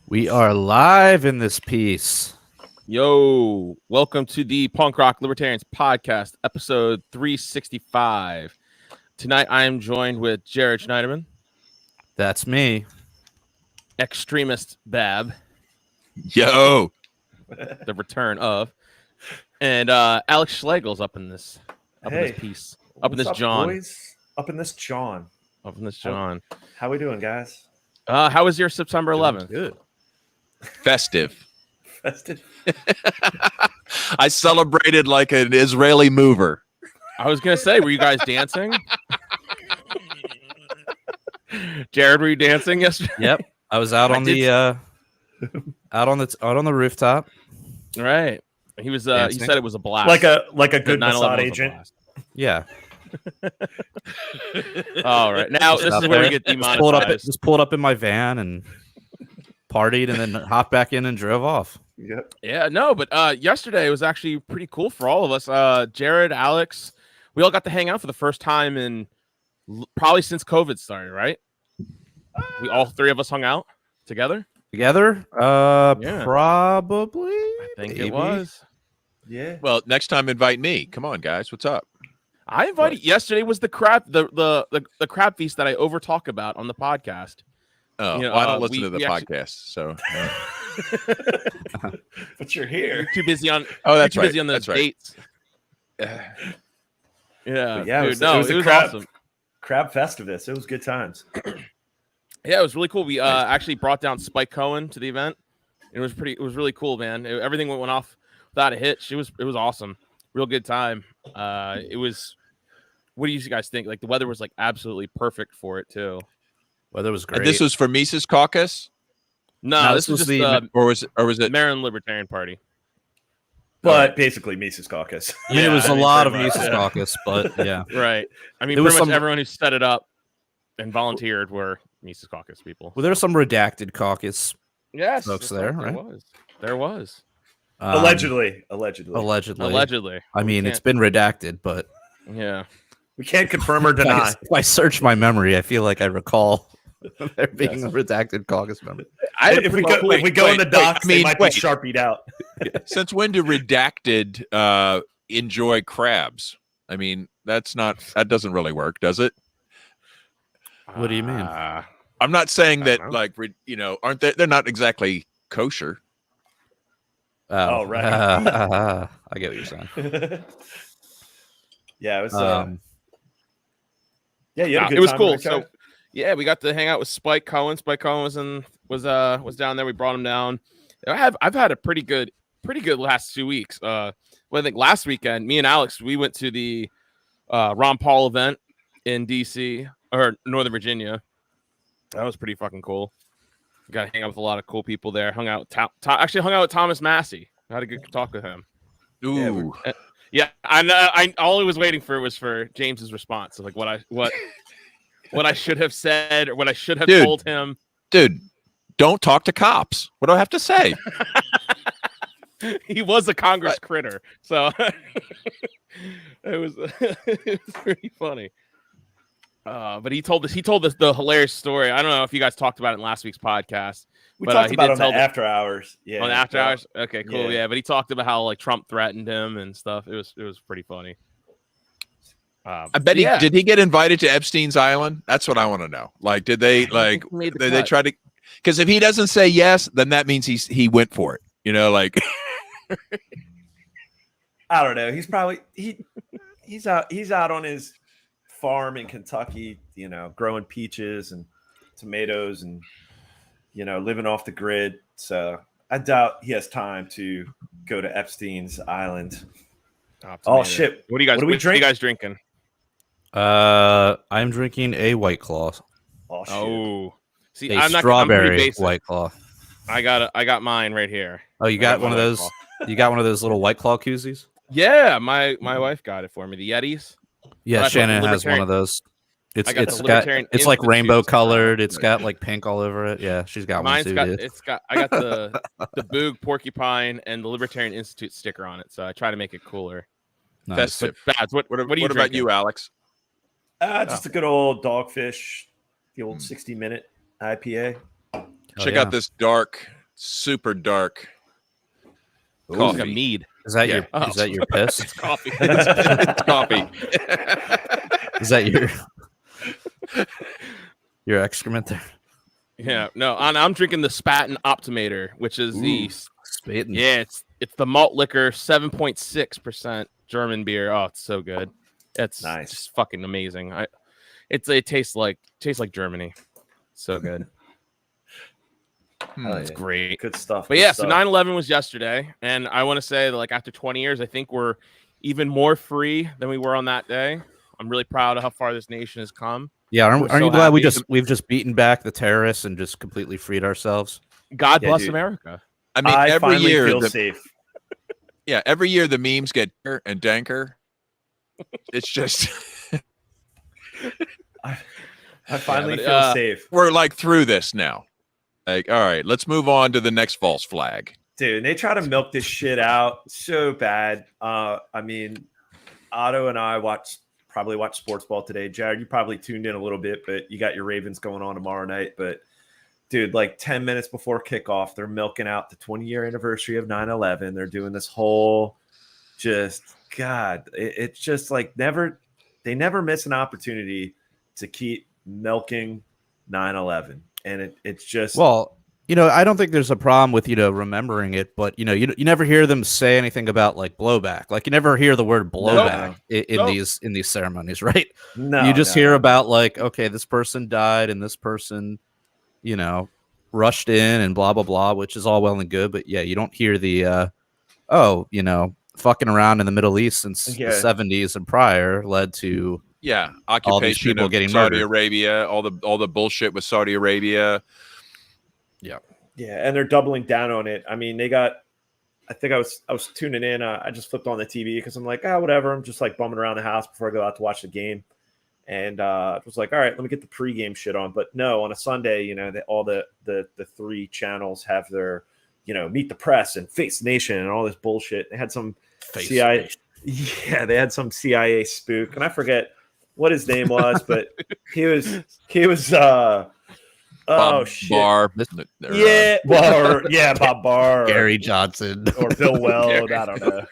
We are live in this piece. Yo, welcome to the Punk Rock Libertarians Podcast, episode 365. Tonight I am joined with Jared Schneiderman. That's me. Extremist Bab. Yo. The return of. And Alex Schlegel's up in this piece. Up in this John. Boys? Up in this John. How we doing, guys? How was your September 11th? Good. Festive. Festive. I celebrated like an Israeli mover. I was gonna say, were you guys dancing? Jared, were you dancing yesterday? Yep, I was out on the rooftop. Right. He was. He said it was a blast. Like a good Mossad agent. Yeah. All right. Now this is where we get demonetized. Just pulled up in my van and partied, and then hopped back in and drove off. Yep. Yeah, no, but yesterday was actually pretty cool for all of us. Jared, Alex, we all got to hang out for the first time in probably since COVID started, right? We all three of us hung out together. Together? Yeah. Probably. I think maybe. it was. Yeah. Well, next time invite me. Come on, guys. What's up? I invited. Yesterday was the crab the crab feast that I over talk about on the podcast. Oh, You know, well, I don't listen to the we actually- podcast, so. But you're here. You're too busy on. Oh, that's you're too busy right. on those That's right. dates. Yeah, But yeah, dude, it was a crab, awesome. crab festivus. It was good times. Yeah, it was really cool. We actually brought down Spike Cohen to the event. It was really cool, man. Everything went off without a hitch. It was awesome. Real good time. It was. What do you guys think? Like the weather was like absolutely perfect for it too. Weather was great. And this was for Mises Caucus? No, this was just the Or was it? Maryland Libertarian Party. But basically Mises Caucus. I mean, it was Yeah, a lot of pretty much, Mises yeah. Caucus, but yeah. Right. I mean, There was pretty much some- everyone who set it up and volunteered were Mises Caucus people. Well, there was some redacted caucus. Yes, folks that's there, right, right? There was. Allegedly. Allegedly. I mean, it's been redacted, but Yeah. We can't confirm or deny. if I search my memory, I feel like I recall there being a redacted caucus member. If we go in the docs, they might be sharpied out. Since when do redacted enjoy crabs? I mean, that doesn't really work, does it? What do you mean? I'm not saying that, know. like, aren't they're not exactly kosher. Oh, right. I get what you're saying. Yeah, it was. Yeah, you had a good it was time, cool. right, So, guys? yeah, we got to hang out with Spike Cohen. Spike Cohen was down there. We brought him down. I've had a pretty good last 2 weeks. Well, I think last weekend, me and Alex, we went to the Ron Paul event in DC or Northern Virginia. That was pretty fucking cool. Got to hang out with a lot of cool people there. Hung out with actually hung out with Thomas Massey. Had a good talk with him. Ooh. Yeah, I know. All I was waiting for was for James's response of like what I should have said or what I should have told him. Dude, don't talk to cops. What do I have to say? He was a Congress critter, so it was pretty funny. But he told us the hilarious story. I don't know if you guys talked about it in last week's podcast. We but, talked he about did it on tell the after hours. Yeah. on after hours. Okay, cool. Yeah. Yeah, but he talked about how like Trump threatened him and stuff. It was pretty funny. I bet did he get invited to Epstein's Island? That's what I want to know. Like, did they they try to? Because if he doesn't say yes, then that means he went for it. You know, like I don't know. He's probably he's out on his farm in Kentucky, growing peaches and tomatoes and living off the grid. So I doubt he has time to go to Epstein's Island. Oh shit! What are you guys drinking? I'm drinking a White Claw. Oh shit! Oh, see, A I'm not strawberry White Claw. I got mine right here. Oh, you got one of those? You got one of those little White Claw koozies? Yeah, my wife got it for me. The Yetis. Yeah, But Shannon has one of those. It's like rainbow colored. It's got like pink all over it. Yeah, she's got one too. I got the Boog Porcupine and the Libertarian Institute sticker on it, so I try to make it cooler. Nice. festive. Bads, what are you What about you, Alex? Just a good old Dogfish, the old 60-minute IPA. Check out this dark super dark coffee. Like a mead. Is that your piss? It's coffee. It's coffee. Is that your excrement there? Yeah, no, I'm drinking the Spaten Optimator, which is Spaten. Yeah, it's the malt liquor, 7.6% German beer. Oh, it's so good. It's nice. Just fucking amazing. It tastes like Germany. So good. It's great. Good stuff. But so 9/11 was yesterday, and I want to say that, like, after 20 years, I think we're even more free than we were on that day. I'm really proud of how far this nation has come. Yeah, aren't you glad we've just beaten back the terrorists and just completely freed ourselves? God bless America. I mean, every year feel safe. Yeah, every year the memes get danker and danker. It's just I finally feel safe. We're like through this now. Like, all right, let's move on to the next false flag. Dude, they try to milk this shit out so bad. I mean, Otto and I probably watched sports ball today. Jared, you probably tuned in a little bit, but you got your Ravens going on tomorrow night. But dude, like 10 minutes before kickoff, they're milking out the 20-year anniversary of 9/11. They're doing this whole it's just like they never miss an opportunity to keep milking 9/11. And it's just, well, I don't think there's a problem with, remembering it, but, you never hear them say anything about like blowback. Like you never hear the word blowback in these ceremonies, right? No, you just hear about like, okay, this person died and this person, rushed in and blah, blah, blah, which is all well and good. But yeah, you don't hear the, fucking around in the Middle East since the 70s and prior led to occupation all these people of getting Saudi murdered. Arabia, all the bullshit with Saudi Arabia. Yeah, and they're doubling down on it. I mean, I think I was tuning in. I just flipped on the TV because I'm like, whatever. I'm just like bumming around the house before I go out to watch the game. And I was like, all right, let me get the pregame shit on. But no, on a Sunday, all the three channels have their, Meet the Press and Face the Nation and all this bullshit. They had some CIA. Yeah, they had some CIA spook, and I forget what his name was, but he was Bob Barr. Bob Barr, Gary Johnson, or Bill Weld. I don't know.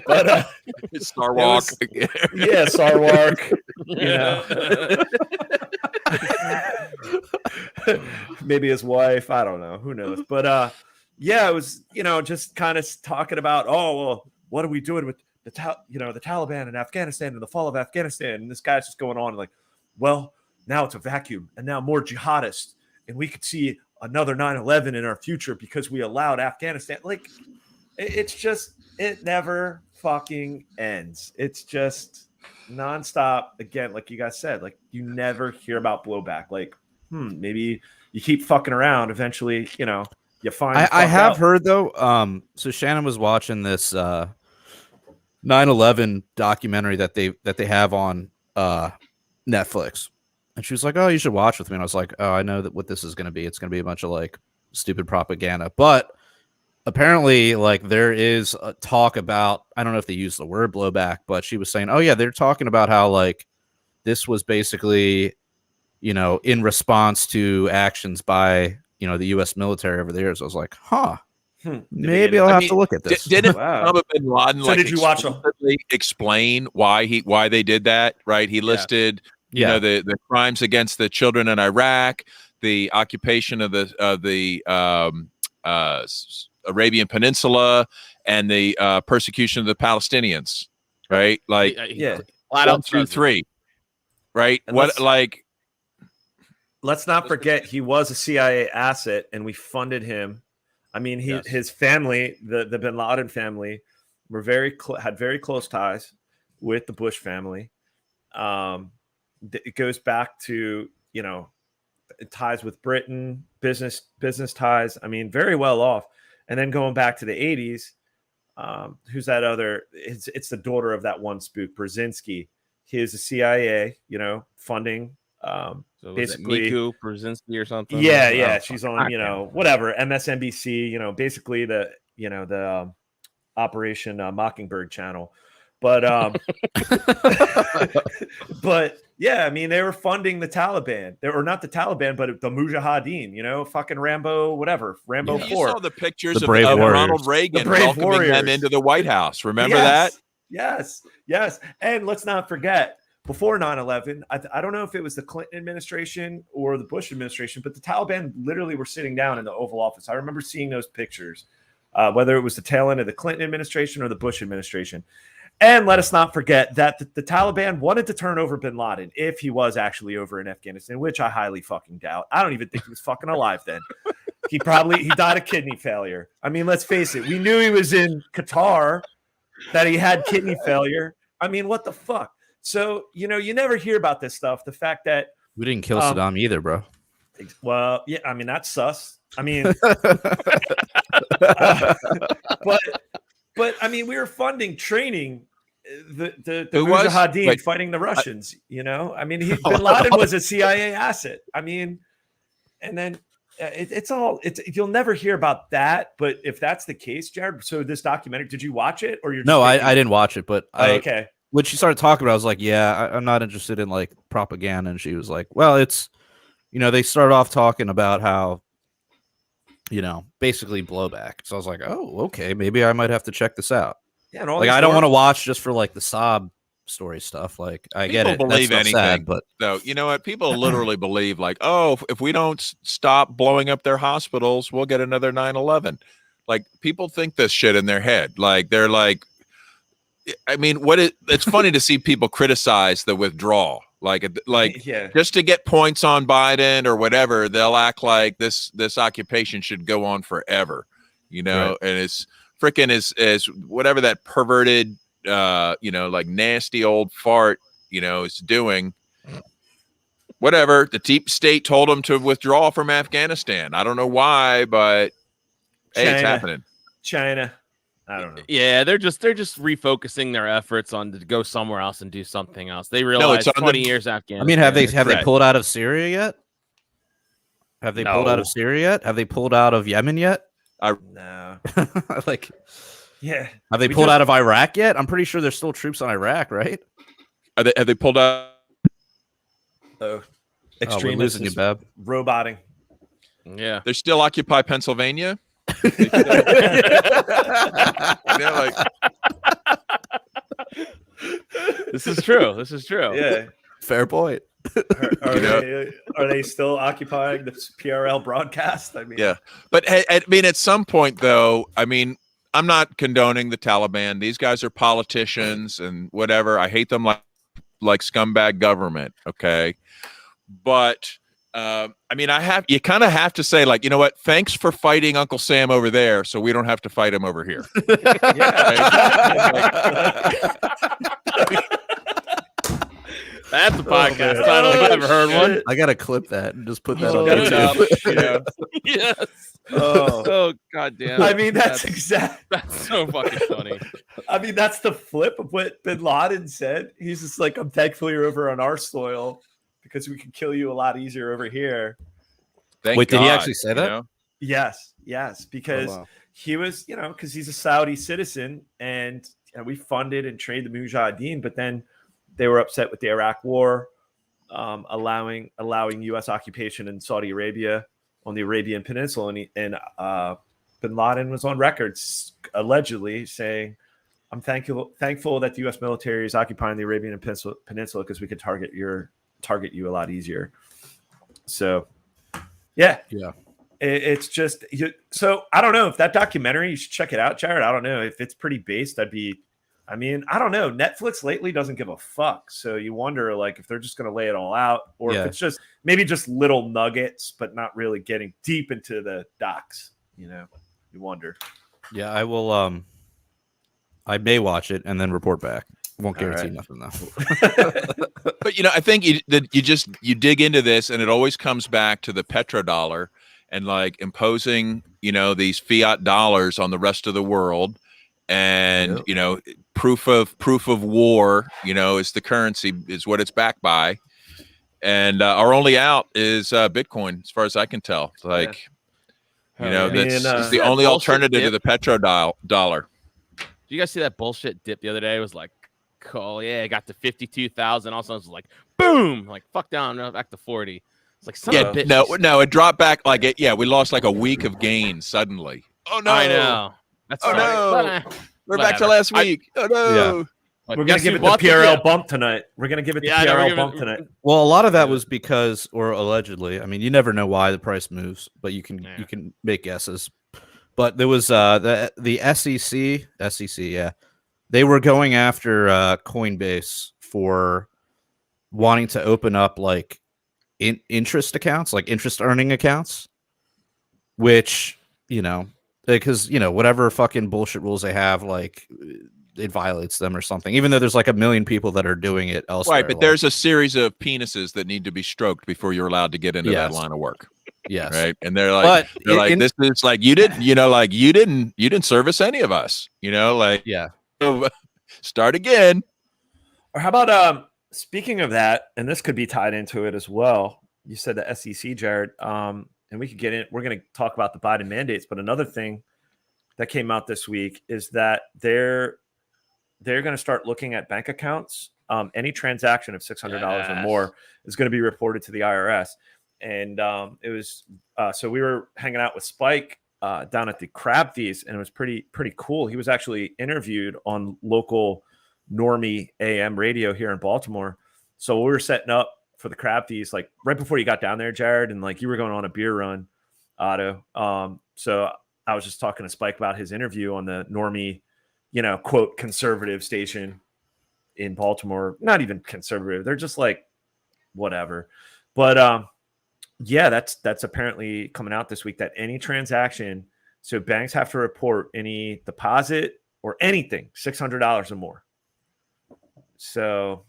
But Sarwark. Sarwark. Maybe his wife. I don't know. Who knows? But it was just kind of talking about, what are we doing with the Taliban in Afghanistan and the fall of Afghanistan? And this guy's just going on like, well, now it's a vacuum and now more jihadists, and we could see another 9/11 in our future because we allowed Afghanistan. Like, it's just, it never fucking ends. It's just nonstop. Again, like you guys said, like you never hear about blowback. Like, maybe you keep fucking around. Eventually, you find. I have heard though. So Shannon was watching this 9/11 documentary that they have on Netflix, and she was like, "Oh, you should watch with me." And I was like, "Oh, I know what this is going to be. It's going to be a bunch of like stupid propaganda." But apparently, like there is a talk about, I don't know if they use the word blowback, but she was saying, "Oh yeah, they're talking about how like this was basically, in response to actions by the U.S. military over the years." I was like, "Huh." Maybe I'll have to look at this. Didn't Osama bin Laden did you watch explain why they did that? Right? He listed the crimes against the children in Iraq, the occupation of the Arabian Peninsula, and the persecution of the Palestinians. Right? Like flat out 2, 3. Right? And let's not forget he was a CIA asset, and we funded him. I mean, his family, the bin Laden family, were had very close ties with the Bush family. It goes back to ties with Britain, business ties. I mean, very well off. And then going back to the 80s, who's that other? It's the daughter of that one spook, Brzezinski. He is a CIA, funding. So basically Miku Brzezinski or something. Yeah, she's on, whatever, MSNBC, basically the Operation Mockingbird channel. But but yeah, I mean, they were funding the Taliban. They were not the Taliban, but the Mujahideen, fucking Rambo, whatever. Rambo 4. You saw the pictures The of brave warriors. Ronald Reagan welcoming them into the White House. Remember that? Yes. And let's not forget, before 9/11, I don't know if it was the Clinton administration or the Bush administration, but the Taliban literally were sitting down in the Oval Office. I remember seeing those pictures, whether it was the tail end of the Clinton administration or the Bush administration. And let us not forget that the Taliban wanted to turn over bin Laden if he was actually over in Afghanistan, which I highly fucking doubt. I don't even think he was fucking alive then. He died of kidney failure. I mean, let's face it. We knew he was in Qatar, that he had kidney failure. I mean, what the fuck? So, you never hear about this stuff. The fact that we didn't kill Saddam either, bro. Well, yeah, I mean, that's sus. I mean, but I mean, we were funding training the Mujahideen fighting the Russians. I mean, bin Laden was a CIA asset. I mean, and then it's you'll never hear about that. But if that's the case, Jared, so this documentary, did you watch it or you're? No, I didn't watch it, but okay. When she started talking about it, I was like, yeah, I'm not interested in like propaganda. And she was like, well, it's, they started off talking about how, basically blowback. So I was like, oh, okay, maybe I might have to check this out. Yeah, like I don't want to watch just for like the sob story stuff. Like I get it. Believe anything, sad, but no, you know what? People literally believe like, oh, if we don't stop blowing up their hospitals, we'll get another 9/11. Like people think this shit in their head. Like they're like, I mean, it's funny to see people criticize the withdrawal. Like just to get points on Biden or whatever, they'll act like this occupation should go on forever, right. And it's freaking is whatever that perverted, like nasty old fart, is doing. Whatever the deep state told them to withdraw from Afghanistan. I don't know why, but hey, it's happening. China. I don't know. Yeah, they're just refocusing their efforts on to go somewhere else and do something else. They realize 20 years Afghanistan. I mean, have they pulled out of Syria yet? Have they pulled out of Syria yet? Have they pulled out of Yemen yet? No. Yeah. Have they pulled out of Iraq yet? I'm pretty sure there's still troops on Iraq, right? Have they pulled out? Extremists losing you, Bab. Roboting. Yeah. They still occupy Pennsylvania. This is true. Yeah, fair point. Are they still occupying the PRL broadcast? I mean, yeah, but I mean, at some point, though, I mean, I'm not condoning the Taliban. These guys are politicians and whatever. I hate them like scumbag government. Okay, but. I mean, you kind of have to say, like, you know what? Thanks for fighting Uncle Sam over there, so we don't have to fight him over here. That's a podcast title. I've never heard one. I gotta clip that and just put that on YouTube. Yes. Oh, goddamn. I mean, that's so fucking funny. I mean, that's the flip of what bin Laden said. He's just like, I'm thankful you're over on our soil, because we can kill you a lot easier over here. Wait, did he actually say that? Yes, because he was, because he's a Saudi citizen, and we funded and trained the Mujahideen, but then they were upset with the Iraq War, allowing U.S. occupation in Saudi Arabia on the Arabian Peninsula, and bin Laden was on record allegedly saying, "I'm thankful that the U.S. military is occupying the Arabian Peninsula because we could target you a lot easier." So yeah, it's just so I don't know if that documentary, you should check it out, Jared. I don't know if it's pretty based. I don't know. Netflix lately doesn't give a fuck, so you wonder like if they're just going to lay it all out, or if it's just maybe just little nuggets but not really getting deep into the docs. You wonder. Yeah, I will I may watch it and then report back. Won't guarantee nothing though. But I think you dig into this, and it always comes back to the petrodollar and like imposing these fiat dollars on the rest of the world, and proof of war is the currency, is what it's backed by, and our only out is Bitcoin, as far as I can tell. It's like that's the only alternative to the petrodollar. Did you guys see that bullshit dip the other day? It was like oh yeah, it got to 52,000. Also, it's like boom, like fuck down, back to 40. It's like son of a bitch. No, it dropped back like it. Yeah, we lost like a week of gains suddenly. Oh no! I know. That's no! We're back to last week. Oh no! Yeah. We're gonna give it the PRL bump tonight. We're gonna give it the PRL bump tonight. Well, a lot of that was because, or allegedly, I mean, you never know why the price moves, but you can make guesses. But there was the SEC, yeah, they were going after Coinbase for wanting to open up like interest accounts, like interest earning accounts, which because whatever fucking bullshit rules they have, like it violates them or something, even though there's like a million people that are doing it elsewhere. Right, but there's a series of penises that need to be stroked before you're allowed to get into that line of work. Yes. Right. And they're like, this is like, you didn't service any of us, start again. Or how about, speaking of that, and this could be tied into it as well. You said the SEC, Jared, and we could get in. We're going to talk about the Biden mandates, but another thing that came out this week is that they're going to start looking at bank accounts. Any transaction of $600 or more is going to be reported to the IRS. And it was so we were hanging out with Spike down at the Crab Feast, and it was pretty cool. He was actually interviewed on local normie AM radio here in Baltimore. So we were setting up for the Crab Feast like right before you got down there, Jared, and like you were going on a beer run, Otto. So I was just talking to Spike about his interview on the normie, quote, conservative station in Baltimore. Not even conservative. They're just like whatever. But yeah, that's apparently coming out this week, that any transaction, so banks have to report any deposit or anything $600 or more. So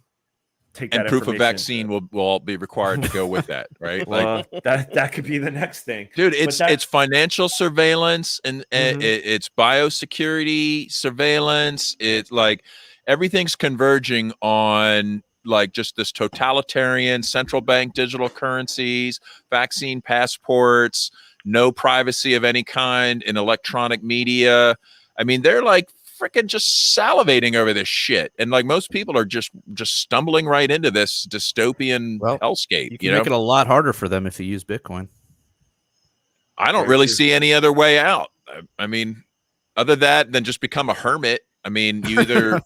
take that, and proof of vaccine will all be required to go with that, right? Well, that could be the next thing, dude. It's financial surveillance and it's biosecurity surveillance. It's like everything's converging on like just this totalitarian central bank digital currencies, vaccine passports, no privacy of any kind in electronic media. I mean, they're like freaking just salivating over this shit. And like most people are just stumbling right into this dystopian hellscape. You can make it a lot harder for them if you use Bitcoin. I don't really see any other way out. I mean, other than just become a hermit. I mean, you either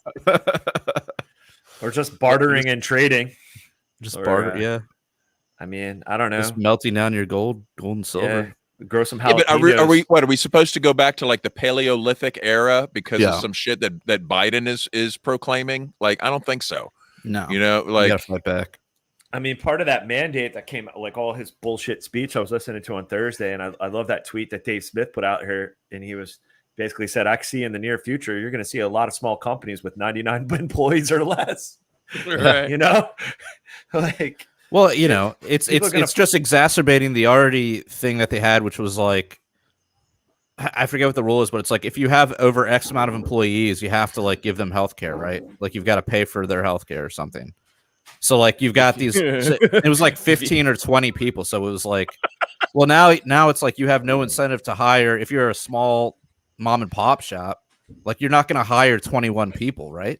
or just bartering and trading. Just barter, yeah. I mean, I don't know. Just melting down your gold and silver. Yeah, grow some jalapenos. Yeah, but are we supposed to go back to like the Paleolithic era because of some shit that Biden is proclaiming? Like, I don't think so. No. You gotta fight back. I mean, part of that mandate that came out, like all his bullshit speech I was listening to on Thursday, and I love that tweet that Dave Smith put out here, and he was basically said, I see in the near future, you're going to see a lot of small companies with 99 employees or less. Right. Like, well, it's just exacerbating the already thing that they had, which was like, I forget what the rule is, but it's like, if you have over X amount of employees, you have to like give them healthcare, right? Like you've got to pay for their healthcare or something. So like you've got these, it was like 15 or 20 people. So it was like, well, now it's like you have no incentive to hire. If you're a small mom and pop shop, like you're not going to hire 21 people, right?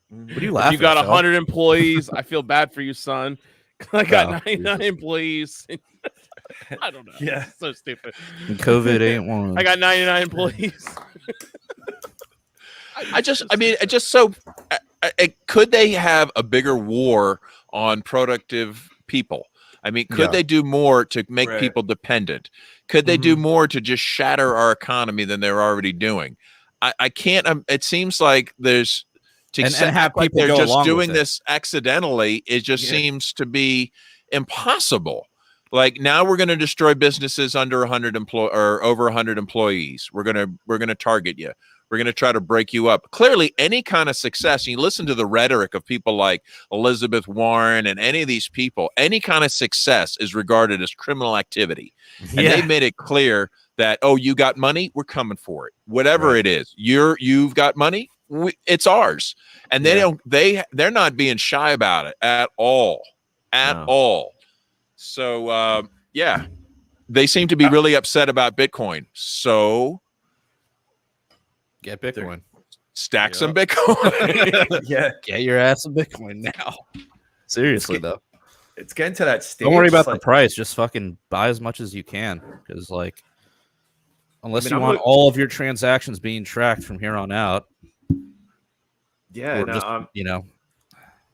What are you laughing at? You got at, 100 employees. I feel bad for you, son. I got 99 employees. I don't know. Yeah, so stupid. And COVID ain't one. I got 99 employees. Could they have a bigger war on productive people? I mean, could they do more to make people dependent? Could they do more to just shatter our economy than they're already doing? I can't. It seems like there's and have people like they're go just along doing with it. this accidentally. It just seems to be impossible. Like now we're going to destroy businesses under 100 or over 100 employees. We're going to target you. We're going to try to break you up. Clearly, any kind of success, and you listen to the rhetoric of people like Elizabeth Warren and any of these people, any kind of success is regarded as criminal activity. And they've made it clear that, oh, you got money, we're coming for it. Whatever it is, you've got money, it's ours. And they're not being shy about it at all. All. So, they seem to be really upset about Bitcoin. So get Bitcoin. Stack some Bitcoin. Yeah, Get your ass some Bitcoin now. Seriously, though. it's getting to that stage. Don't worry about like, the price. Just fucking buy as much as you can. Because, like, unless you I'm want all of your transactions being tracked from here on out. Yeah, or no, just,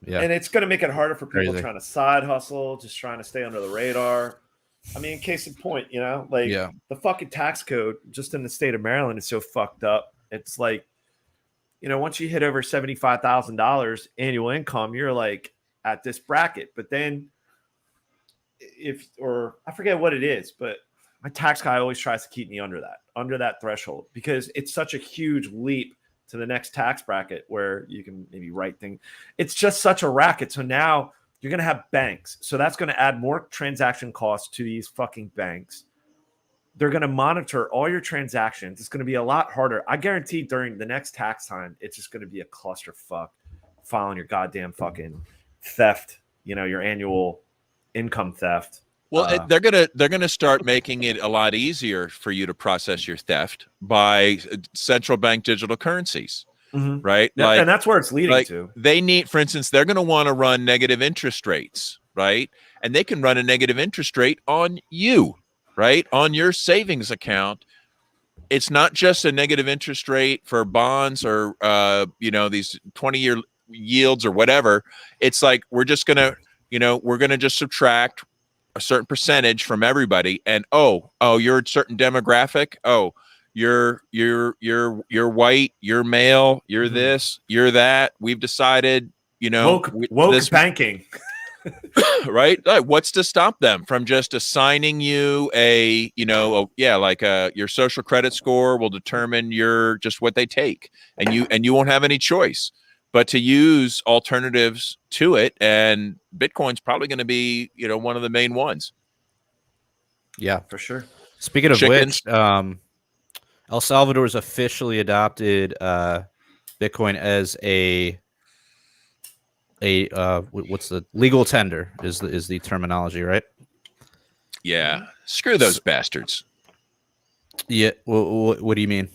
yeah. And it's going to make it harder for people Crazy. trying to side hustle, just trying to stay under the radar. I mean, case in point, the fucking tax code just in the state of Maryland is so fucked up. It's like, once you hit over $75,000 annual income, you're like at this bracket. But then I forget what it is, but my tax guy always tries to keep me under that threshold, because it's such a huge leap to the next tax bracket where you can maybe write things. It's just such a racket. So now you're going to have banks. So that's going to add more transaction costs to these fucking banks. They're going to monitor all your transactions. It's going to be a lot harder. I guarantee during the next tax time, it's just going to be a clusterfuck filing your goddamn fucking theft, your annual income theft. Well, they're gonna start making it a lot easier for you to process your theft by central bank digital currencies, right? Yeah, and that's where it's leading to. They need, for instance, they're going to want to run negative interest rates, right? And they can run a negative interest rate on you, right? On your savings account. It's not just a negative interest rate for bonds or these 20-year yields or whatever. It's like we're just gonna just subtract a certain percentage from everybody, and you're a certain demographic. You're white, you're male, you're this, you're that. We've decided, woke this banking, right? What's to stop them from just assigning you your social credit score will determine your just what they take, and you won't have any choice but to use alternatives to it, and Bitcoin's probably going to be, one of the main ones. Yeah, for sure. Speaking of which, El Salvador's officially adopted Bitcoin as a what's the legal tender is the terminology, right? Yeah, screw those bastards. Yeah, what do you mean?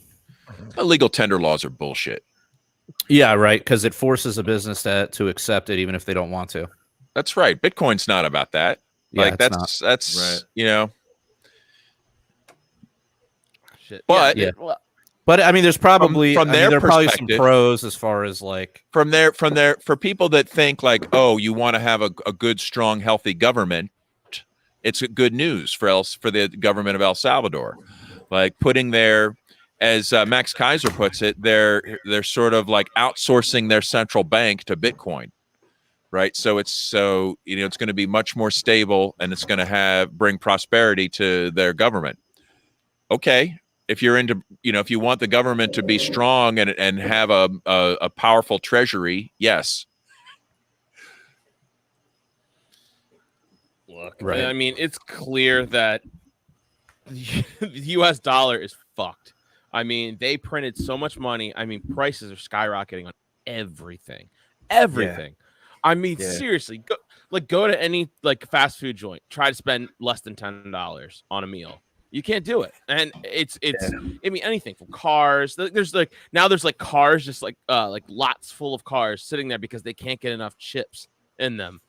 Illegal tender laws are bullshit. Yeah, right. Because it forces a business to accept it, even if they don't want to. That's right. Bitcoin's not about that. Yeah, that's right. Shit. But but I mean, there's probably there are probably some perspective, pros as far as like for people that think like, you want to have a good, strong, healthy government. It's good news for the government of El Salvador, like putting their. As Max Kaiser puts it, they're sort of like outsourcing their central bank to Bitcoin, right? So it's going to be much more stable, and it's going to bring prosperity to their government. Okay, if you're into, if you want the government to be strong and have a powerful treasury, yes. Look, right. I mean, it's clear that the U.S. dollar is fucked. I mean, they printed so much money. I mean, prices are skyrocketing on everything. Yeah. I mean, seriously, go to any fast food joint. Try to spend less than $10 on a meal. You can't do it. And it's I mean, anything from cars. There's cars, just lots full of cars sitting there because they can't get enough chips in them.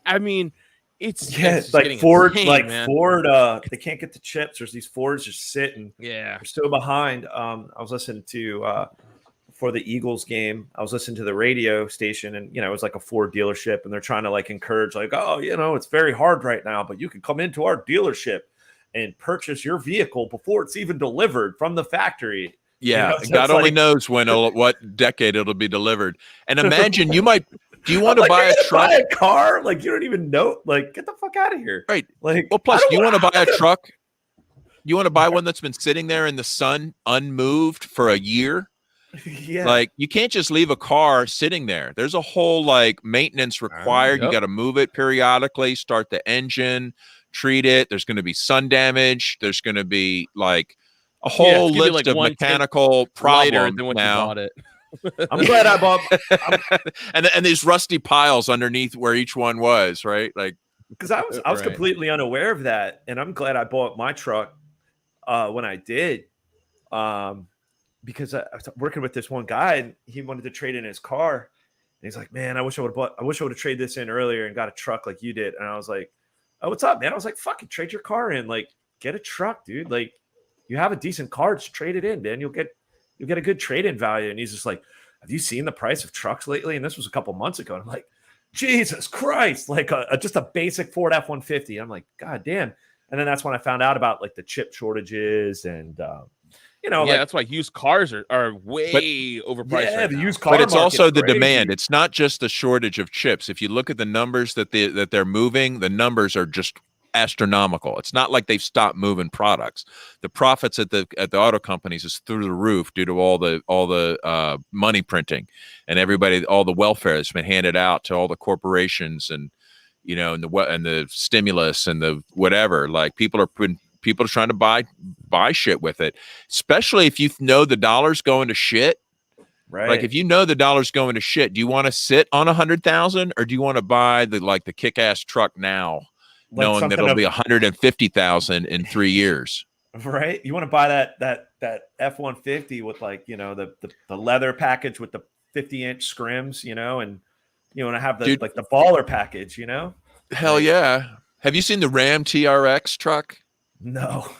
I mean, it's like Ford, insane, man. Ford, they can't get the chips. There's these Fords just sitting. Yeah, they're still behind. I was listening to for the Eagles game. I was listening to the radio station, and it was like a Ford dealership, and they're trying to encourage, it's very hard right now, but you can come into our dealership and purchase your vehicle before it's even delivered from the factory. Yeah, so God only knows what decade it'll be delivered. And imagine you might. Do you want to buy a truck? Buy a car? You don't even know. Get the fuck out of here. Right. Well, plus, do you want to buy a truck? You want to buy one that's been sitting there in the sun unmoved for a year? Yeah. You can't just leave a car sitting there. There's a whole maintenance required. Yep. You got to move it periodically, start the engine, treat it. There's going to be sun damage. There's going to be a whole list of mechanical problems than what now. You bought it. I'm glad I bought and these rusty piles underneath where each one was, right? Because I was completely unaware of that, and I'm glad I bought my truck when I did, because I was working with this one guy and he wanted to trade in his car. And he's like, man, I wish I would have traded this in earlier and got a truck like you did. And I was like, oh, what's up, man? I was like, fucking trade your car in, like, get a truck, dude. Like, you have a decent car, just trade it in, man. You'll get a good trade-in value. And he's just like, have you seen the price of trucks lately? And this was a couple months ago. And I'm like, Jesus Christ, like just a basic Ford F-150. I'm like, God damn. And then that's when I found out about like the chip shortages and, like, that's why used cars are way overpriced. Yeah, right the now. used car But it's also the crazy. demand. It's not just the shortage of chips. If you look at the numbers that they're moving, the numbers are just astronomical. It's not like they've stopped moving products. The profits at the auto companies is through the roof due to all the money printing and everybody, all the welfare that's been handed out to all the corporations and and the stimulus and the whatever. Like people are trying to buy shit with it, especially if you know the dollar's going to shit. Right. Like if you know the dollar's going to shit, do you want to sit on 100,000 or do you want to buy the kick-ass truck now, Like knowing that it'll be 150,000 in 3 years? Right. You want to buy that F-150 with the leather package with the 50-inch scrims, and you want to have the baller package, Hell yeah. Have you seen the Ram TRX truck? No.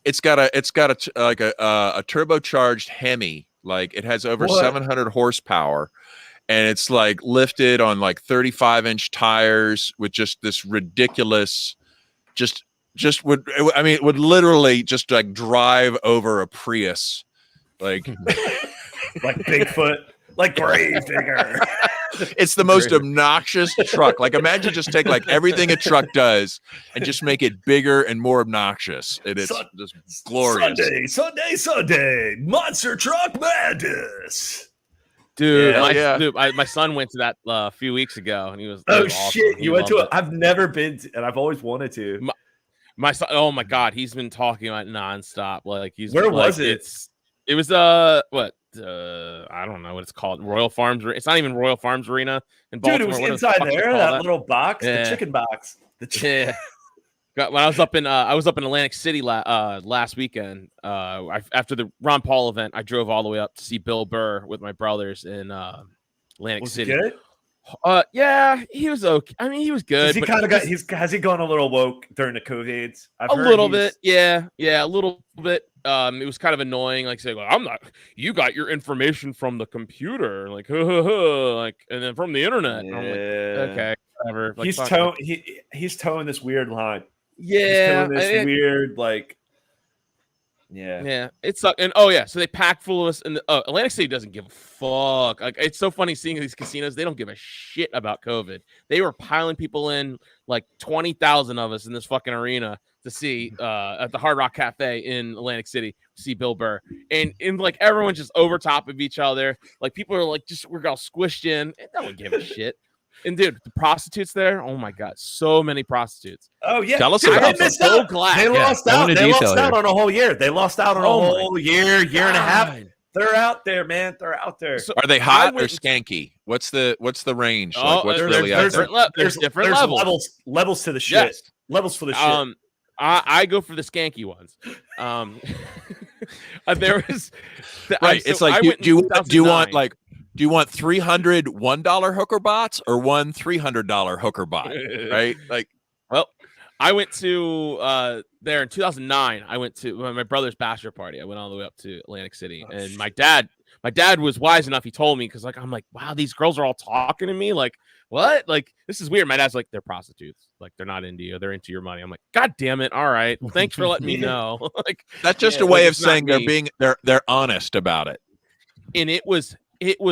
It's got a turbocharged Hemi. Like it has over 700 horsepower, and it's like lifted on like 35-inch tires with just this ridiculous, would literally just like drive over a Prius, like like Bigfoot, like Gravedigger. It's the most obnoxious truck. Like imagine just take like everything a truck does and just make it bigger and more obnoxious. It's just glorious. Sunday, monster truck madness. Dude, my son went to that a few weeks ago, and he was. Oh awesome. shit! You went to it? it. I've never been, and I've always wanted to. My son. Oh my god, he's been talking about it nonstop. Like he's. Where was it? It was what? I don't know what it's called. Royal Farms. It's not even Royal Farms Arena in Baltimore. Dude, it was inside there. That little box, the chicken box. Yeah. When I was up in Atlantic City last weekend. After the Ron Paul event, I drove all the way up to see Bill Burr with my brothers in Atlantic City. He good? Yeah, he was okay. I mean, he was good. Has he gone a little woke during the COVIDs? A little bit, yeah, a little bit. It was kind of annoying, like saying, "I'm not. You got your information from the computer, like, like, and then from the internet." Yeah. I'm like, okay, whatever. Like, he's towing this weird line. Yeah, he's towing this weird like. Yeah, it sucked. And so they packed full of us. And Atlantic City doesn't give a fuck. Like it's so funny seeing these casinos. They don't give a shit about COVID. They were piling people in, like 20,000 of us in this fucking arena to see at the Hard Rock Cafe in Atlantic City, see Bill Burr, and like everyone's just over top of each other. Like people are like we're all squished in. And no one give a shit. And dude, the prostitutes there, oh my god, so many prostitutes. Oh yeah, tell us about it. So glad they lost out. They lost out on a whole year. They lost out on a whole year and a half. They're out there, man. They're out there. So are they hot or skanky? What's the range? Like, what's really out there? There's different levels to the shit. Yes. Levels for the shit. I go for the skanky ones. There was right. It's like do you want like. Do you want 300 $1 hooker bots or one $300 hooker bot? Right? Like, well, I went to there in 2009. I went to my brother's bachelor party. I went all the way up to Atlantic City, and my dad was wise enough. He told me because I'm like, wow, these girls are all talking to me. Like, what? Like, this is weird. My dad's like, they're prostitutes. Like, they're not into you. They're into your money. I'm like, God damn it. All right. Well, thanks for letting me know. Like, that's just a way of saying they're honest about it. And it was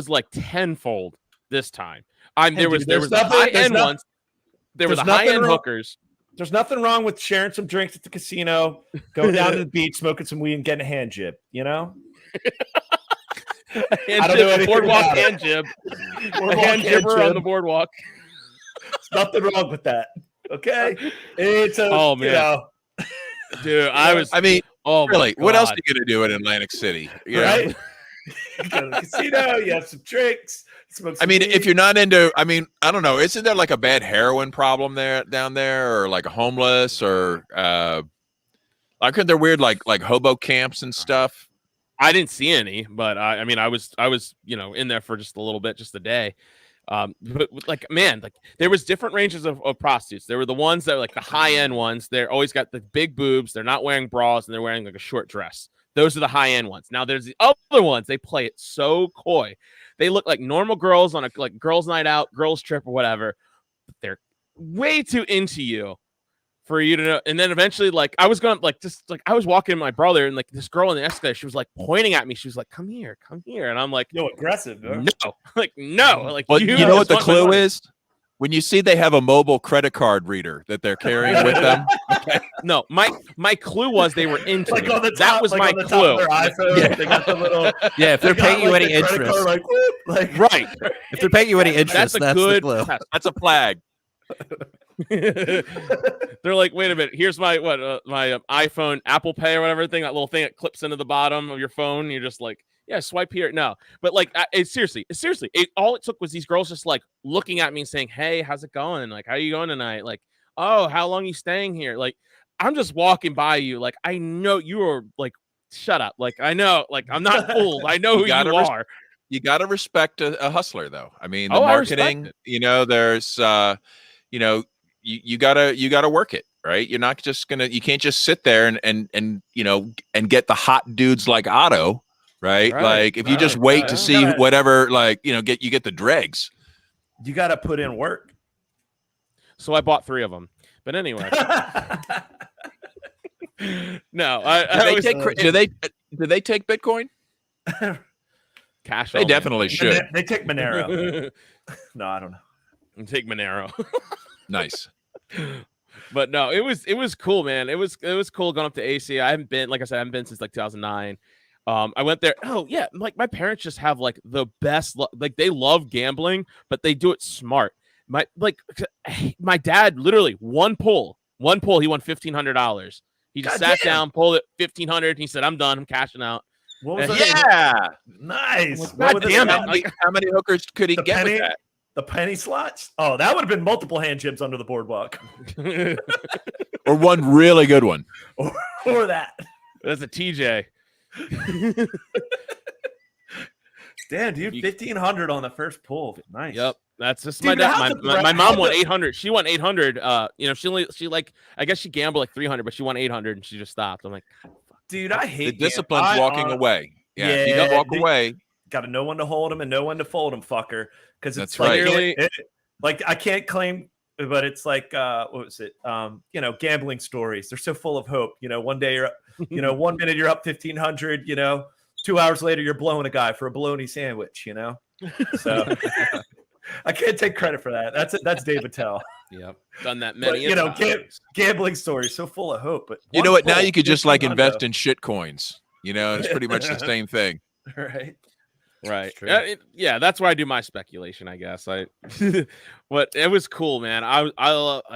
like tenfold this time. There was the high end ones. There were the high end hookers. There's nothing wrong with sharing some drinks at the casino, going down to the beach, smoking some weed, and getting a hand jib. You know, boardwalk hand jib, hand jibber on the boardwalk. There's nothing wrong with that. Okay, it's dude. Really, what else are you gonna do in Atlantic City? Right. You go to the casino, you have some drinks, smoke some weed. If you're not into, I don't know, isn't there like a bad heroin problem down there, or like a homeless, or aren't there weird like hobo camps and stuff? I didn't see any, but I mean, I was in there for just a little bit, just a day. But like, man, like there was different ranges of prostitutes. There were the ones that are like the high end ones. They're always got the big boobs. They're not wearing bras and they're wearing like a short dress. Those are the high end ones. Now there's the other ones. They play it so coy. They look like normal girls on a like girls' night out, girls' trip or whatever. But they're way too into you for you to know. And then eventually, like I was going like just like I was walking with my brother and like this girl in the escalator, she was like pointing at me. She was like, come here. And I'm like, no, aggressive, bro. No, like no. Like but you know what the clue is? When you see they have a mobile credit card reader that they're carrying with them. No, my clue was they were into like me. On the top, that was like my on the clue. Top of their iPhone, Yeah. They got the little if they're paying you any interest, card, like, whoop, like Right. if they're paying you any interest, that's good the clue. test. That's a flag. They're like, wait a minute, here's my iPhone Apple Pay or whatever thing, that little thing that clips into the bottom of your phone. You're just like, yeah, swipe here. No, but like, seriously, all it took was these girls just like looking at me and saying, hey, how's it going? Like, how are you going tonight? Like, oh, how long are you staying here? Like, I'm just walking by you. Like, I know you are like, shut up. Like, I know, like, I'm not fooled. I know who you are. You got to respect a hustler, though. I mean, the I marketing, there's, you gotta work it, right? You're not just you can't just sit there and get the hot dudes like Otto, right? Like if you just wait to see whatever, like, you get the dregs. You got to put in work. So I bought 3 of them. But anyway. No, do they take Bitcoin? Cash. They definitely should. They take Monero. No, I don't know. Take Monero. Nice. But no, it was cool, man. It was cool going up to AC. I haven't been since like 2009. I went there. Oh yeah, like my parents just have like the best. Like they love gambling, but they do it smart. My dad literally one pull. He won $1,500. He just sat down, pulled it $1,500. He said, "I'm done. I'm cashing out." What was nice. God damn it! How many hookers could he get with that? The penny slots? Oh, that would have been multiple hand jibs under the boardwalk. Or one really good one. or that. That's a TJ. Damn, dude, 1,500 on the first pull. Nice. Yep. That's just Dude, my mom won 800. She won 800. She like, I guess she gambled like 300, but she won 800 and she just stopped. I'm like, dude, I hate the discipline's walking away. Yeah, you got to walk away. Got to know when to hold him and know when to fold him, fucker. Because it's right. Like I can't claim, but it's like what was it? Gambling stories. They're so full of hope. One day you're, 1 minute you're up 1,500. 2 hours later you're blowing a guy for a bologna sandwich. So I can't take credit for that. That's Dave Attell. Yep, done that many. Gambling stories so full of hope. But you know what? Now you could just like invest in shit coins. It's pretty much the same thing. Right. Yeah, that's where I do my speculation, I guess. But it was cool, man. I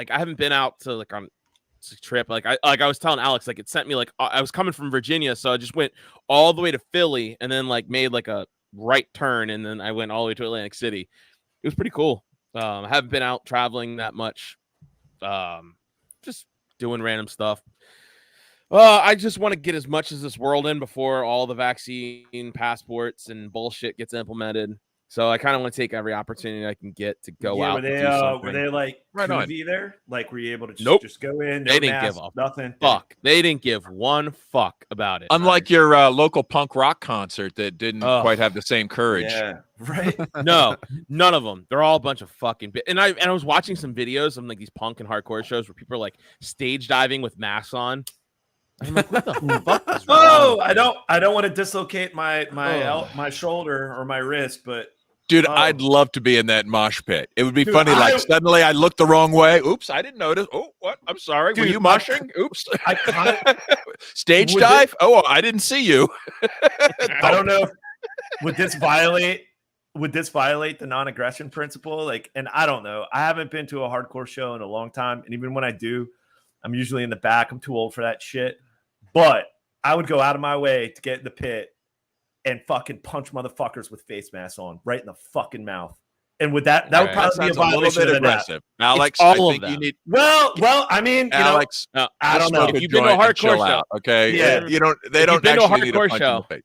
haven't been out to like on a trip. Like I was telling Alex, like it sent me like I was coming from Virginia, so I just went all the way to Philly and then like made like a right turn and then I went all the way to Atlantic City. It was pretty cool. I haven't been out traveling that much. Just doing random stuff. I just want to get as much as this world in before all the vaccine passports and bullshit gets implemented. So I kind of want to take every opportunity I can get to go out. Were they like koozie there? Like, were you able to just go in? They didn't give a nothing. Fuck. They didn't give one fuck about it. Unlike your local punk rock concert that didn't quite have the same courage. Yeah, right. No, none of them. They're all a bunch of fucking. And I was watching some videos of like these punk and hardcore shows where people are like stage diving with masks on. I'm like, what the fuck is wrong? I don't want to dislocate my shoulder or my wrist, but dude, I'd love to be in that mosh pit. It would be funny. Like suddenly I looked the wrong way. Oops, I didn't notice. Oh, what? I'm sorry. Were you moshing? Oops. Stage dive? I didn't see you. I don't know. Would this violate the non-aggression principle? Like, and I don't know. I haven't been to a hardcore show in a long time, and even when I do, I'm usually in the back. I'm too old for that shit. But I would go out of my way to get in the pit and fucking punch motherfuckers with face masks on right in the fucking mouth. And with that would probably be a violation of aggressive. Alex, I think you need. Well, I mean, Alex, I don't know. If you've been to a hardcore show, okay, yeah, They don't been to a actually need a hardcore punch show. in the face.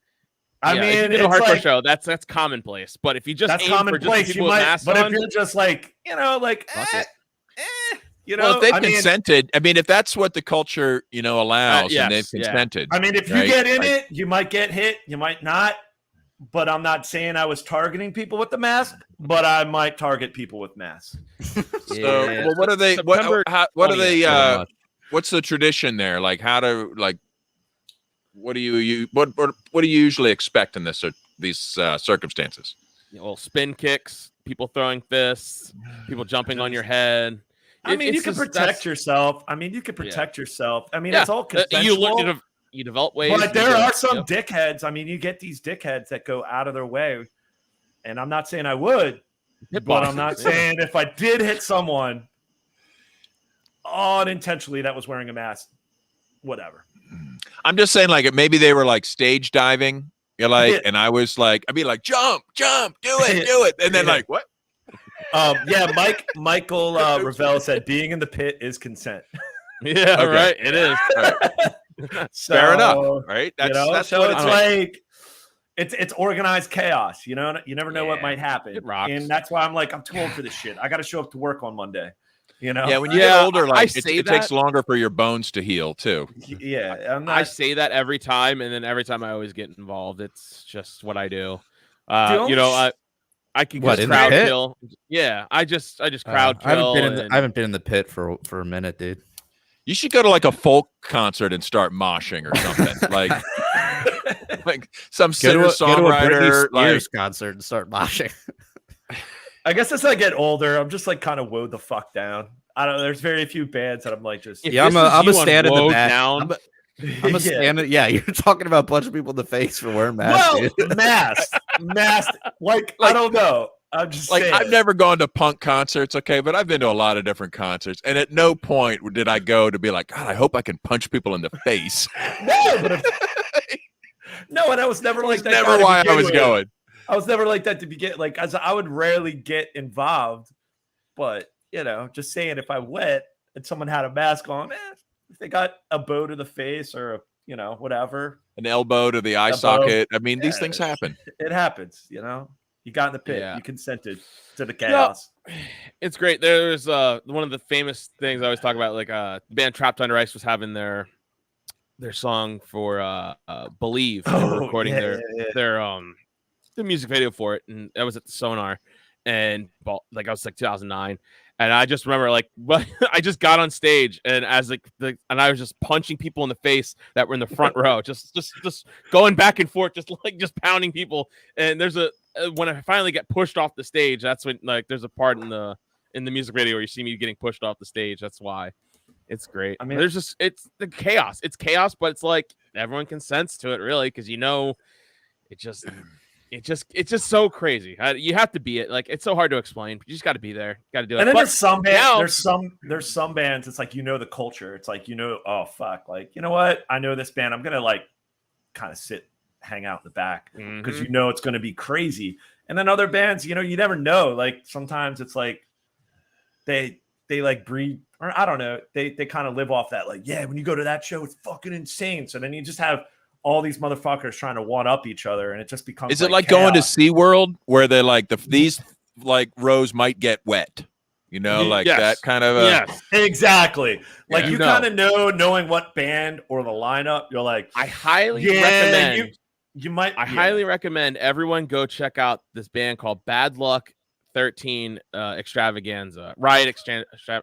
if you did a hardcore show, that's commonplace. But if you just aim for just people with masks but on, if you're just like, well, if they've consented, if that's what the culture, allows, yes, and they've consented. If you get in it, you might get hit, you might not. But I'm not saying I was targeting people with the mask, but I might target people with masks. So, what are they? What are they? What's the tradition there? Like, how to like? What do you usually expect in these circumstances? Well, spin kicks, people throwing fists, people jumping on your head. You can protect yourself. Yourself. It's all consensual. You develop ways. But there are some dickheads. You get these dickheads that go out of their way. And I'm not saying I would, but I'm not saying if I did hit someone unintentionally that was wearing a mask, whatever. I'm just saying, like, maybe they were like stage diving. You're like, and I was like, I'd be like, jump, do it. And then like, what? Michael Ravel said being in the pit is consent. Yeah, okay. Right. It is. Right. Fair enough. Right. That's so what it's like. It's organized chaos. You never know what might happen. It rocks. And that's why I'm like, I'm too old for this shit. I got to show up to work on Monday. Yeah, when you get older, like it takes longer for your bones to heal too. Yeah, I say that every time, and then every time I always get involved. It's just what I do. I can just crowd kill. Yeah, I just crowd kill. I haven't been in the pit for a minute, dude. You should go to like a folk concert and start moshing or something. like some singer-songwriter Spears concert and start moshing. I guess as I get older, I'm just like kind of woe the fuck down. I don't know. There's very few bands that I'm like just. I'm a stand in the back. I'm a stand. Yeah, you're talking about a bunch of people in the face for wearing masks. Well, mask. Like I don't know. I'm just saying. I've never gone to punk concerts, okay, but I've been to a lot of different concerts, and at no point did I go to be like, God, I hope I can punch people in the face. No, and I was never like that. Never why I was going. I was never like that to begin. Like, as I would rarely get involved, but just saying, if I went and someone had a mask on, if they got a bow to the face or whatever, an elbow to the eye socket. These things happen. It happens. You got in the pit. You consented to the chaos. It's great. There's one of the famous things I always talk about. Like the band Trapped Under Ice was having their song for Believe. They were recording the music video for it, and that was at the Sonar, and like I was like 2009, and I just remember I just got on stage, and and I was just punching people in the face that were in the front row, just going back and forth, just pounding people. And there's when I finally get pushed off the stage, that's when there's a part in the music video where you see me getting pushed off the stage. That's why. It's great. It's the chaos. It's chaos, but it's like everyone consents to it, really, because it's just so crazy. You have to be it. Like, it's so hard to explain, but you just got to be there. Got to do it. And then there's some bands. There's some bands. It's like the culture. It's like oh fuck. Like, you know what? I know this band. I'm gonna kind of hang out in the back because it's gonna be crazy. And then other bands, you never know. Like sometimes it's like they like breathe, or I don't know. They kind of live off that. Like, yeah, when you go to that show, it's fucking insane. So then you just have all these motherfuckers trying to one up each other, and it just becomes. Is it like going to SeaWorld where they're like these rows might get wet? That kind of. Yes, exactly. Like you kind of knowing what band or the lineup. You're like, I highly recommend. You might. I highly recommend everyone go check out this band called Bad Luck 13 Extravaganza. Riot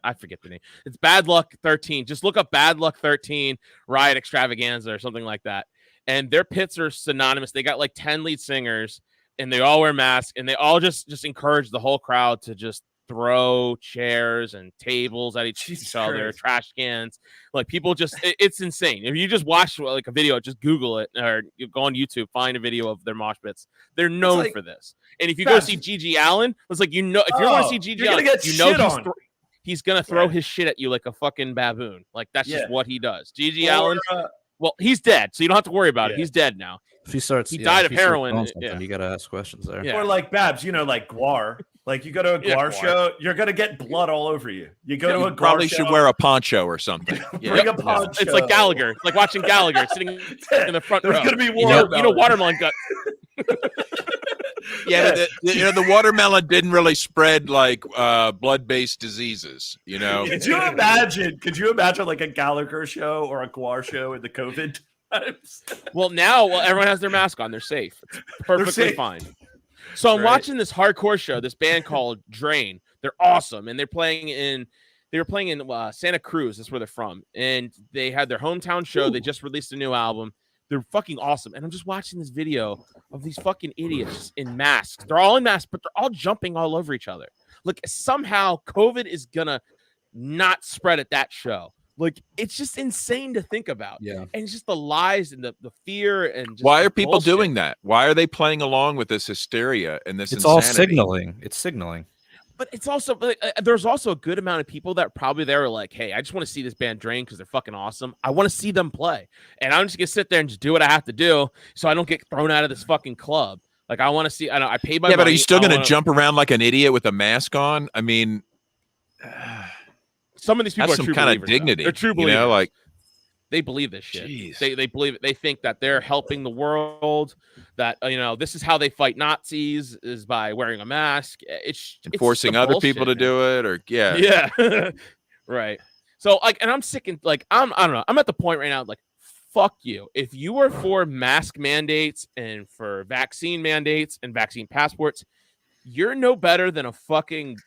I forget the name. It's Bad Luck 13. Just look up Bad Luck 13 Riot Extravaganza or something like that. And their pits are synonymous. They got like 10 lead singers, and they all wear masks, and they all just encourage the whole crowd to just throw chairs and tables at each other, trash cans. Like, people it's insane. If you just watch like a video, just Google it, or you go on YouTube, find a video of their mosh pits. They're known for this. And if you go see Gigi Allen, it's like, if you want to see Gigi Allen, he's gonna throw his shit at you like a fucking baboon. Like, that's just what he does. Gigi Allen. Well, he's dead, so you don't have to worry about it. He's dead now. If he died of heroin. You got to ask questions there. Yeah. Or like Babs, like Guar. Like you go to a Yeah, Guar Guar. show, you're gonna get blood all over you. You go to a Guar Probably show, should wear a poncho or something. bring a poncho. It's like Gallagher. It's like watching Gallagher sitting in the front There's row. gonna be You know watermelon. watermelon gut. Yeah, but the watermelon didn't really spread like blood-based diseases. You know. Could you imagine? Like a Gallagher show or a Guar show in the COVID times? Well, everyone has their mask on. They're safe. It's perfectly safe. fine. So I'm Right. watching this hardcore show. This band called Drain. They're awesome, and they were playing in Santa Cruz. That's where they're from, and they had their hometown show. They just released a new album. They're fucking awesome, and I'm just watching this video of these fucking idiots in masks. They're all in masks, but they're all jumping all over each other. Like somehow COVID is gonna not spread at that show. Like it's just insane to think about. Yeah. And it's just the lies and the fear and just Why are people bullshit. doing that? Why are they playing along with this hysteria and this It's all insanity? signaling. It's signaling. But it's also there's also a good amount of people that probably they were like, hey, I just want to see this band Drain because they're fucking awesome. I want to see them play, and I'm just gonna sit there and just do what I have to do so I don't get thrown out of this fucking club. Like I want to see. I paid my Yeah, but money. are you still I going to wanna- jump around like an idiot with a mask on? I mean, Some of these people have are some true kind of believers, though. dignity. They're true You believers. know, like they believe this shit. Jeez. They believe it. They think that they're helping the world. That this is how they fight Nazis is by wearing a mask. It's forcing some other people to bullshit, do it, or Yeah. Right. So and I'm sick and I don't know. I'm at the point right now, like, fuck you. If you are for mask mandates and for vaccine mandates and vaccine passports, you're no better than a fucking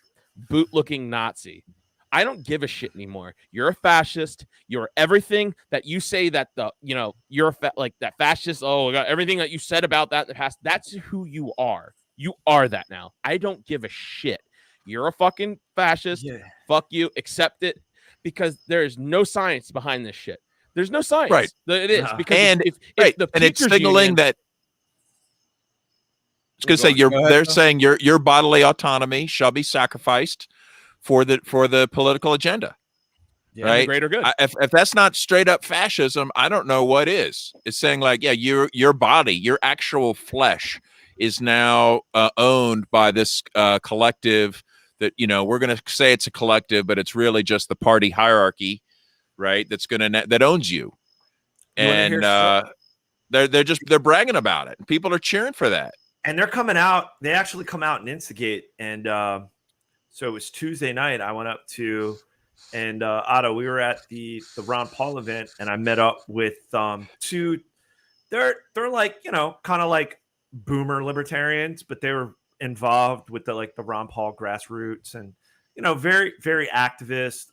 boot-looking Nazi. I don't give a shit anymore. You're a fascist. You're everything that you say that you're that fascist. Oh God, everything that you said about that past. That's who you are. You are that now. I don't give a shit. You're a fucking fascist. Yeah. Fuck you. Accept it because there is no science behind this shit. There's no science. Right. It is No. because And if right, the and it's teachers signaling union- that. I was going to say Go ahead, they're Phil. saying your bodily autonomy shall be sacrificed for the political agenda. Yeah, right? the greater good. If that's not straight up fascism, I don't know what is. It's saying like, yeah, your body, your actual flesh is now owned by this collective that, we're going to say it's a collective, but it's really just the party hierarchy, right? That owns you. And they're bragging about it. People are cheering for that. And they're coming out. They actually come out and instigate. And so it was Tuesday night. I went up to, and Otto, we were at the Ron Paul event, and I met up with two. They're like kind of like boomer libertarians, but they were involved with the Ron Paul grassroots, and very very activist.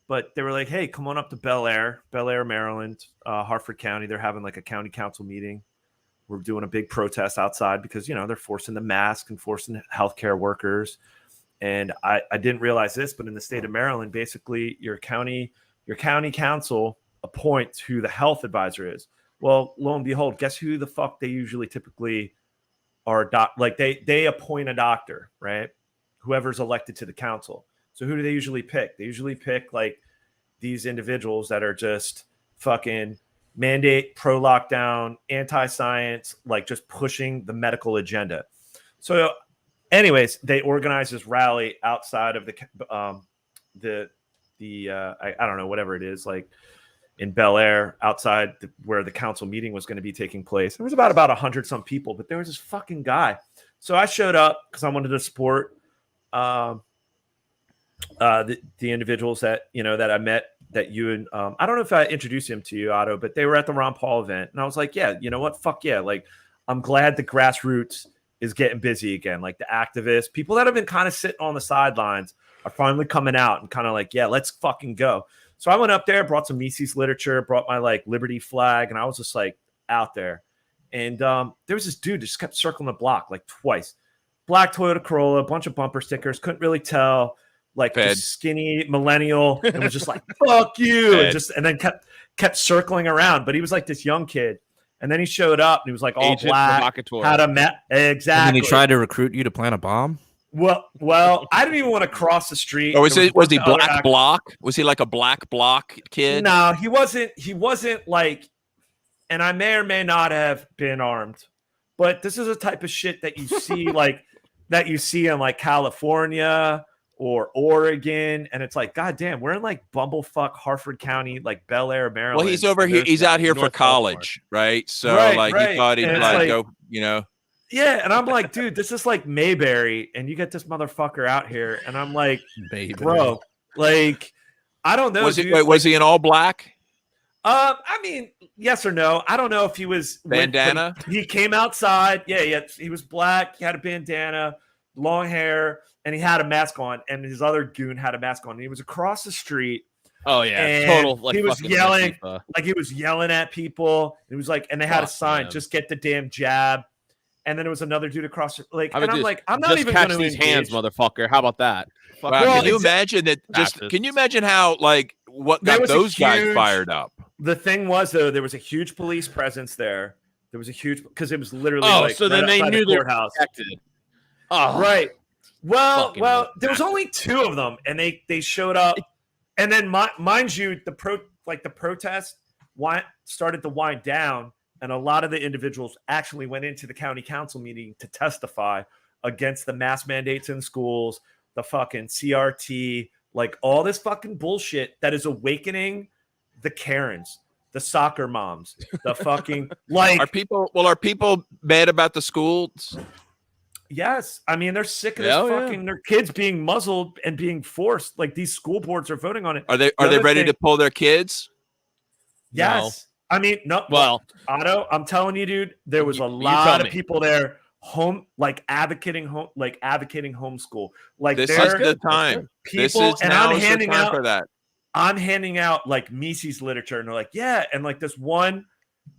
But they were like, hey, come on up to Bel Air, Maryland, Hartford County. They're having like a county council meeting. We're doing a big protest outside because, they're forcing the mask and forcing healthcare workers. And I didn't realize this, but in the state of Maryland, basically your county council appoints who the health advisor is. Well, lo and behold, guess who the fuck they usually typically are? They appoint a doctor, right? Whoever's elected to the council. So who do they usually pick? They usually pick like these individuals that are just fucking mandate, pro lockdown, anti-science, like just pushing the medical agenda. So anyways, they organized this rally outside of I don't know, whatever it is, like in Bel Air, outside where the council meeting was going to be taking place. There was about 100 some people, but there was this fucking guy. So I showed up because I wanted to support the individuals that that I met, that you and I don't know if I introduced him to you, Otto, but they were at the Ron Paul event, and I was like, yeah, you know what, fuck yeah, like I'm glad the grassroots is getting busy again. Like the activists, people that have been kind of sitting on the sidelines are finally coming out and kind of like, yeah, let's fucking go. So I went up there, brought some Mises literature, brought my like Liberty flag, and I was just like out there. And there was this dude that just kept circling the block like twice. Black Toyota Corolla, a bunch of bumper stickers, couldn't really tell. Like Fed. this skinny millennial, and was just like "fuck you," and then kept circling around. But he was like this young kid, and then he showed up, and he was like all Agent black, provocateur. had a exactly. And he tried to recruit you to plant a bomb. Well, I didn't even want to cross the street. Or was he the other black bloc? Was he like a black bloc kid? No, he wasn't. He wasn't like, and I may or may not have been armed, but this is a type of shit that you see like. that you see in like California or Oregon, and it's like, God damn, we're in like bumblefuck Harford County, like Bel Air, Maryland. Well, he's over here. He's out here for college, right? So he thought he'd like go, you know. Yeah, and I'm like, dude, this is like Mayberry, and you get this motherfucker out here, and I'm like, bro, like, I don't know. Was he in all black? I mean, yes or no. I don't know if he was bandana. He came outside. Yeah, he was black. He had a bandana, long hair, and he had a mask on. And his other goon had a mask on. And he was across the street. Oh yeah, total. Like, he was yelling, like he was yelling at people. It was like, and they had a sign, "Just get the damn jab." And then it was another dude across, like, and I'm like, I'm not even catch going to these hands, motherfucker. How about that? Wow, can you imagine that? Can you imagine how like what got those guys fired up? The thing was, though, there was a huge police presence there. There was a huge, because it was literally so then they knew they were protected. Oh, right. Well, there was only 2 of them, and they showed up, and then mind you, the protest started to wind down, and a lot of the individuals actually went into the county council meeting to testify against the mask mandates in schools, the fucking CRT, like all this fucking bullshit that is awakening the Karens, the soccer moms, the fucking like. Are people mad about the schools? Yes, I mean they're sick of this fucking their kids being muzzled and being forced. Like these school boards are voting on it. Are they ready to pull their kids? Yes, no. I mean no. Well, Otto, I'm telling you, dude, there was a lot of people there advocating homeschool. Like this is the time. I'm handing out like Mises literature, and they're like, yeah, and like this one,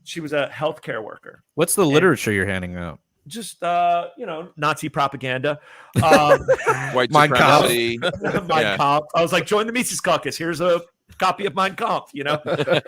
she was a healthcare worker. What's the literature you're handing out? Just Nazi propaganda, white supremacy, Mein Kampf. I was like, join the Mises caucus. Here's a copy of Mein Kampf, you know. But,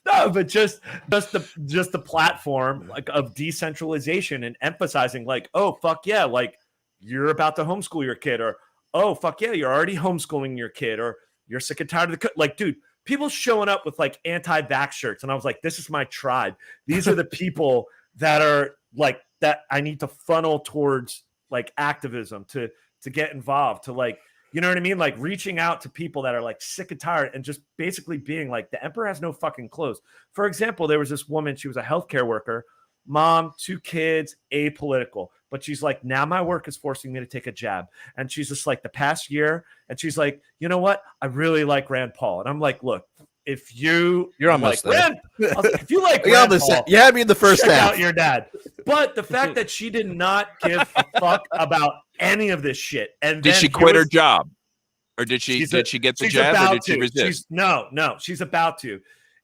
no, but just the platform like of decentralization and emphasizing like, oh fuck yeah, like you're about to homeschool your kid, or oh fuck yeah, you're already homeschooling your kid, or you're sick and tired of like, dude, people showing up with like anti-vax shirts, and I was like, this is my tribe. These are the people that are like that I need to funnel towards like activism to get involved, to like, you know what I mean? Like reaching out to people that are like sick and tired and just basically being like, the emperor has no fucking clothes. For example, there was this woman, she was a healthcare worker, mom, 2 kids, apolitical. But she's like, now my work is forcing me to take a jab. And she's just like, the past year, and she's like, you know what? I really like Rand Paul. And I'm like, look, if you're almost like there. If you like Rand Paul, you had me in the first half. Out your dad. But the fact that she did not give a fuck about any of this shit. And did she quit her job, or did she get the jab, or did she resist? No, she's about to.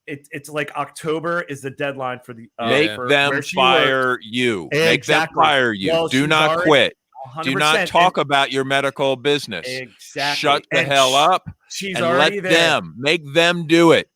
It's like October is the deadline for the make them fire you. Exactly. Make them fire you. Well, do not quit. 100%. Do not talk about your medical business. Exactly. Shut the hell up. She's and already let there. Make them do it.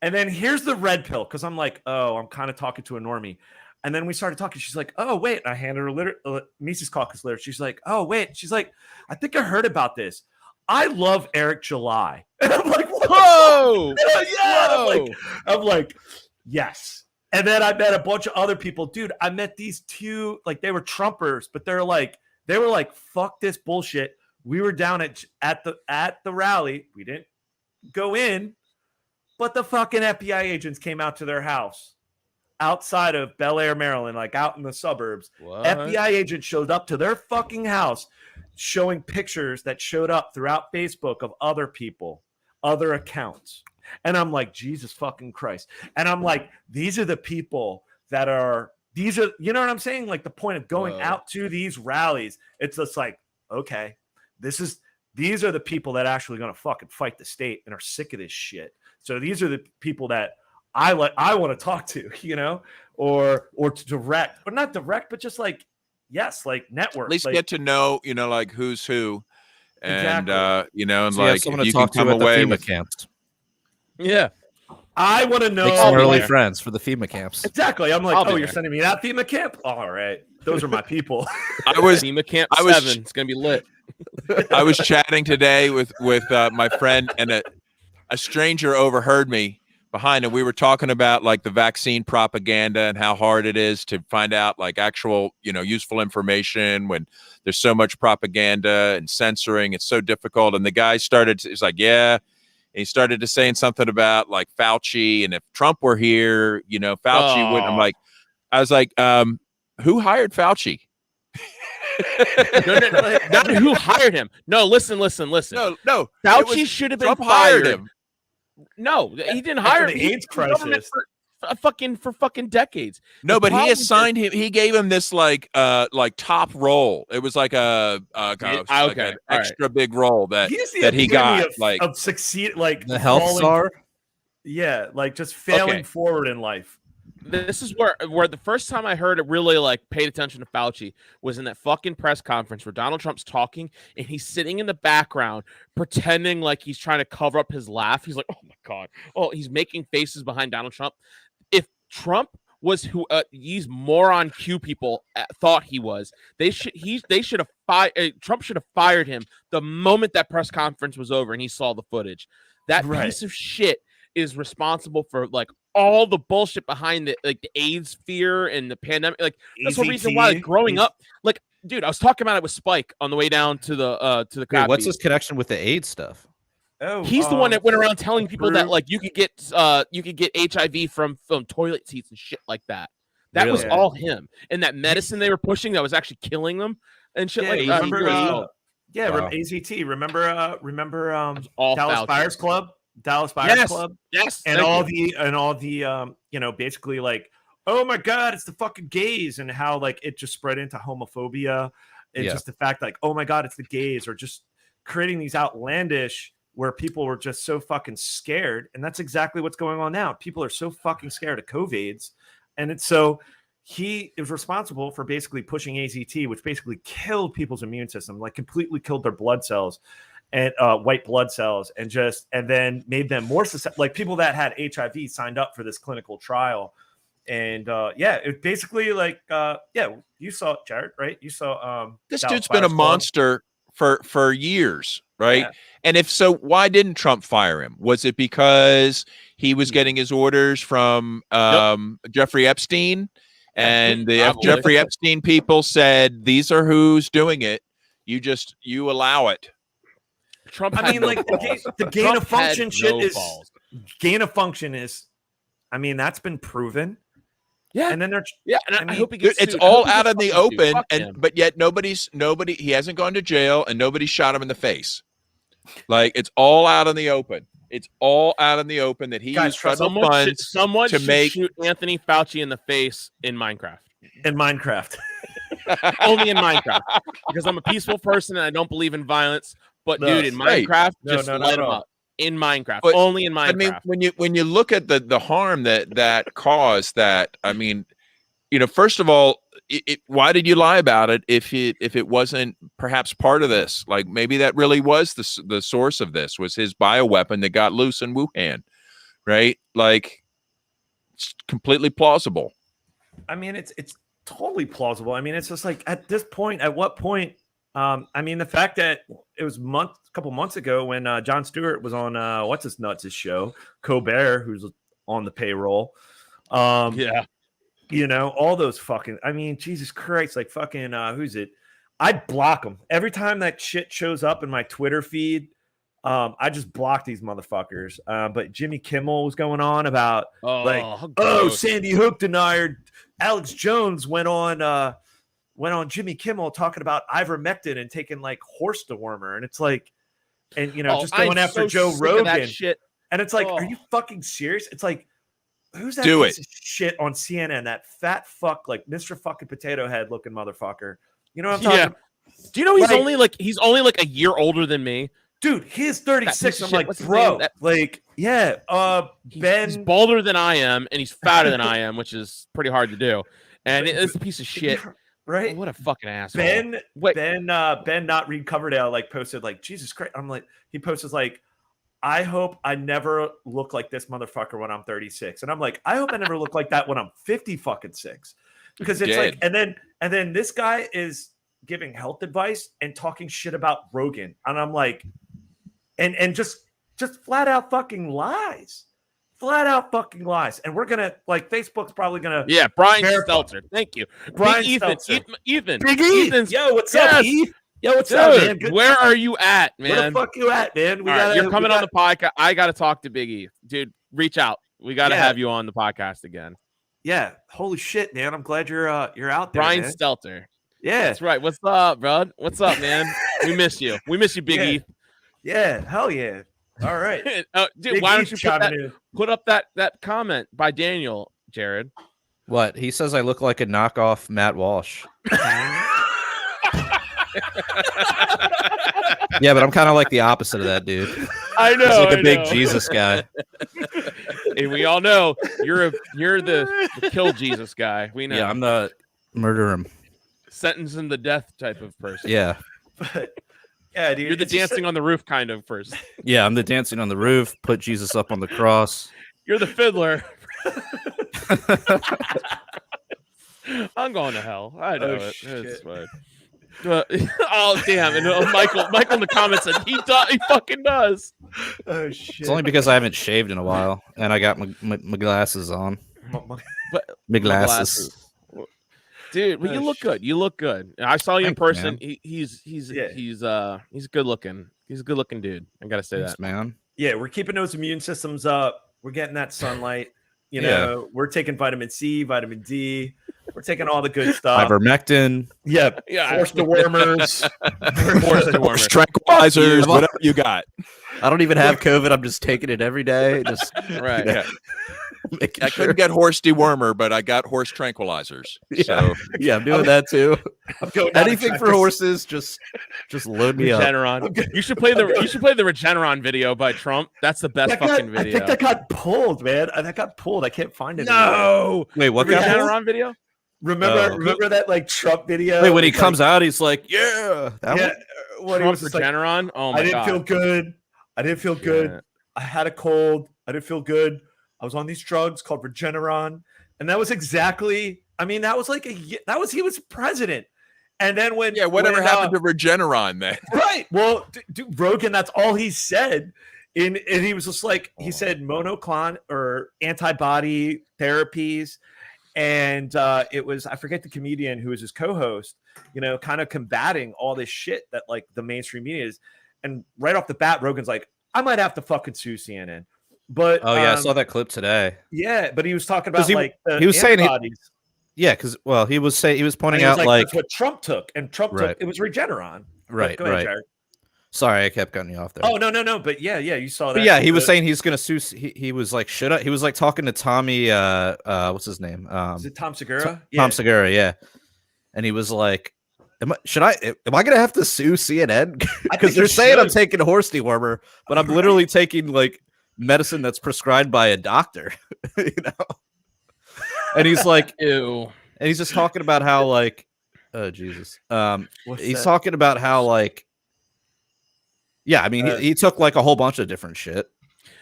And then here's the red pill, because I'm like, oh, I'm kind of talking to a normie. And then we started talking. She's like, oh, wait. And I handed her Mises Caucus literature. She's like, oh, wait. She's like, I think I heard about this. I love Eric July. And I'm like, whoa. Yeah. Whoa. I'm like, yes. And then I met a bunch of other people. Dude, I met these 2, like they were Trumpers, but they were like, fuck this bullshit. We were down at the rally. We didn't go in, but the fucking FBI agents came out to their house outside of Bel Air, Maryland, like out in the suburbs. What? FBI agents showed up to their fucking house, showing pictures that showed up throughout Facebook of other people, other accounts. And I'm like, Jesus fucking Christ. And I'm like, these are the people that are, you know what I'm saying? Like the point of going out to these rallies, it's just like, okay, these are the people that are actually going to fucking fight the state and are sick of this shit. So these are the people that I want to talk to, you know, or to direct, or not direct, but just like, yes, like network. At least like, get to know, you know, like who's who, and exactly. you know, and so like you can come away with camps. Yeah, I want to know. Make some early friends for the FEMA camps. Exactly. I'm like, you're sending me that FEMA camp? All right, those are my people. FEMA camp 7. It's gonna be lit. I was chatting today with my friend, and a stranger overheard me behind it. We were talking about like the vaccine propaganda and how hard it is to find out like actual, useful information when there's so much propaganda and censoring. It's so difficult. And the guy he's like, yeah. And he started to saying something about like Fauci. And if Trump were here, Fauci wouldn't. I was like, who hired Fauci? No, not who hired him. No, listen. No. Fauci should have been Trump fired. Hired him. No, he didn't hire him. The AIDS crisis for fucking decades. No, but he assigned him. He gave him this like top role. It was like an extra big role that he got of succeed, like the health czar. Yeah, like just failing forward in life. This is where the first time I heard it really like paid attention to Fauci was in that fucking press conference where Donald Trump's talking and he's sitting in the background pretending like he's trying to cover up his laugh. He's like, oh my God. Oh, he's making faces behind Donald Trump. If Trump was who these moron Q people thought he was, Trump should have fired him the moment that press conference was over and he saw the footage. That piece of shit is responsible for like all the bullshit behind it, like the AIDS fear and the pandemic. Like that's the reason why growing up, like, dude, I was talking about it with Spike on the way down to the crowd. What's his connection with the AIDS stuff? Oh, he's the one that went around telling people that like you could get HIV from toilet seats and shit like that. That was all him. And that medicine they were pushing that was actually killing them and shit like that. Remember AZT. Remember Dallas Buyers Club? Dallas Buyers Club, and all the basically like, oh my God, it's the fucking gays, and how like it just spread into homophobia, and just the fact like, oh my God, it's the gays, or just creating these outlandish where people were just so fucking scared, and that's exactly what's going on now. People are so fucking scared of COVIDs, and it's so he is responsible for basically pushing AZT, which basically killed people's immune system, like completely killed their blood cells. And white blood cells, and then made them more susceptible. Like people that had HIV signed up for this clinical trial, and it basically like you saw it, Jared, right? You saw this dude's been a monster for years, right? Yeah. And if so, why didn't Trump fire him? Was it because he was getting his orders from Jeffrey Epstein, and the Jeffrey Epstein people said these are who's doing it? You allow it. Trump. I mean, like the gain of function shit is gain of function is. I mean, that's been proven. Yeah, and then they're I hope he gets it's all out in the open, but yet nobody. He hasn't gone to jail, and nobody shot him in the face. Like it's all out in the open. It's all out in the open that he used federal funds to make shoot Anthony Fauci in the face in Minecraft. Only in Minecraft, because I'm a peaceful person and I don't believe in violence. But dude, in Minecraft, light them up. In Minecraft, but, only in Minecraft. I mean, when you look at the harm that caused, that I mean, first of all, why did you lie about it if it wasn't perhaps part of this? Like maybe that really was the source of this was his bioweapon that got loose in Wuhan, right? Like it's completely plausible. I mean, it's totally plausible. I mean, it's just like at what point? I mean, the fact that it was a couple months ago when Jon Stewart was on what's his nuts' show, Colbert, who's on the payroll. All those fucking. I mean, Jesus Christ, like fucking who's it? I block them every time that shit shows up in my Twitter feed. I just block these motherfuckers. But Jimmy Kimmel was going on about Sandy Hook denier. Alex Jones went on Jimmy Kimmel talking about ivermectin and taking like horse dewormer, and it's like, and just going after Joe Rogan, and it's like, are you fucking serious? It's like, who's that piece of shit on CNN? That fat fuck, like Mr. Fucking Potato Head looking motherfucker. You know what I'm talking about? Do you know he's only like a year older than me? Dude, he's 36. I'm like, bro, he's balder than I am, and he's fatter than I am, which is pretty hard to do. And it's a piece of shit. Right? Oh, what a fucking asshole. Ben not Reed Coverdale like posted like, Jesus Christ. I'm like, he posted like, I hope I never look like this motherfucker when I'm 36. And I'm like, I hope I never look like that when I'm 50 fucking 6. Because it's like, and then this guy is giving health advice and talking shit about Rogan. And I'm like, and just flat out fucking lies. flat out fucking lies. And we're gonna Facebook's probably gonna Brian Stelter. Thank you. Brian Stelter. Ethan. Big E. Yo, what's up, E? Yo, what's up, man? Where are you at, man? Where the fuck you at, man? You're coming on the podcast. I gotta talk to Big E. Dude, reach out. We gotta have you on the podcast again. Yeah. Holy shit, man. I'm glad you're out there. Brian man. Stelter. Yeah. That's right. What's up, bro? What's up, man? We miss you. We miss you, Big E. Yeah, hell yeah. All right. Dude, why don't you put up that comment by Daniel, Jared? What? He says I look like a knockoff Matt Walsh. Yeah, but I'm kind of like the opposite of that dude. I know. He's like a big Jesus guy. And we all know you're the kill Jesus guy. We know. Yeah, I'm the murder him. Sentence him to death type of person. Yeah. But, yeah, dude. You're the dancing on the roof kind of person. Yeah, I'm the dancing on the roof, put Jesus up on the cross. You're the fiddler. I'm going to hell. I know it. Shit. It's fine. Oh damn! And Michael in the comments said he fucking does. Oh shit! It's only because I haven't shaved in a while, and I got my glasses on. My glasses. Dude, well, you look good. You look good. I saw you in person. Man. He's good looking. He's a good looking dude. I gotta say Thanks, that, man. Yeah, we're keeping those immune systems up. We're getting that sunlight. You know, we're taking vitamin C, vitamin D. We're taking all the good stuff. Ivermectin. Yeah. Force dewormers. Force tranquilizers. Whatever you got. I don't even have COVID. I'm just taking it every day. Just right. You know, I couldn't get horse dewormer, but I got horse tranquilizers. Yeah. So Yeah, I'm doing that too. I'm going Anything for horses, just load me up. Regeneron. You should play the Regeneron video by Trump. That's the best fucking video. I think that got pulled, man. That got pulled. I can't find it. No. Wait, what got pulled? Regeneron video? Remember that like Trump video? Wait, when he comes out, he's like, "Yeah, that one?" Trump Regeneron. Oh my god! I didn't feel good. I didn't feel good. Yeah. I had a cold. I didn't feel good. I was on these drugs called Regeneron, and that was exactly. I mean, that was he was president, and then whatever happened to Regeneron then? Right. Well, dude, Rogan, that's all he said. And he was just like he said monoclonal or antibody therapies. And it was, I forget the comedian who was his co-host, kind of combating all this shit that like the mainstream media is. And right off the bat, Rogan's like, I might have to fucking sue CNN. But I saw that clip today. Yeah, but he was talking about he was saying because he was pointing out like that's what Trump took, and Trump took it was Regeneron. Right, Go ahead, right. Jared. Sorry, I kept cutting you off there. Oh no, but yeah, you saw that. But yeah, he was saying he's gonna sue. He was like, should I? He was like talking to Tommy. What's his name? Is it Tom Segura? Tom Segura, yeah. And he was like, Am I gonna have to sue CNN? Because they're saying I'm taking a horse dewormer, but I'm literally taking like medicine that's prescribed by a doctor. And he's like, ew. And he's just talking about how like, oh Jesus. He's talking about how like. Yeah, I mean, he took like a whole bunch of different shit,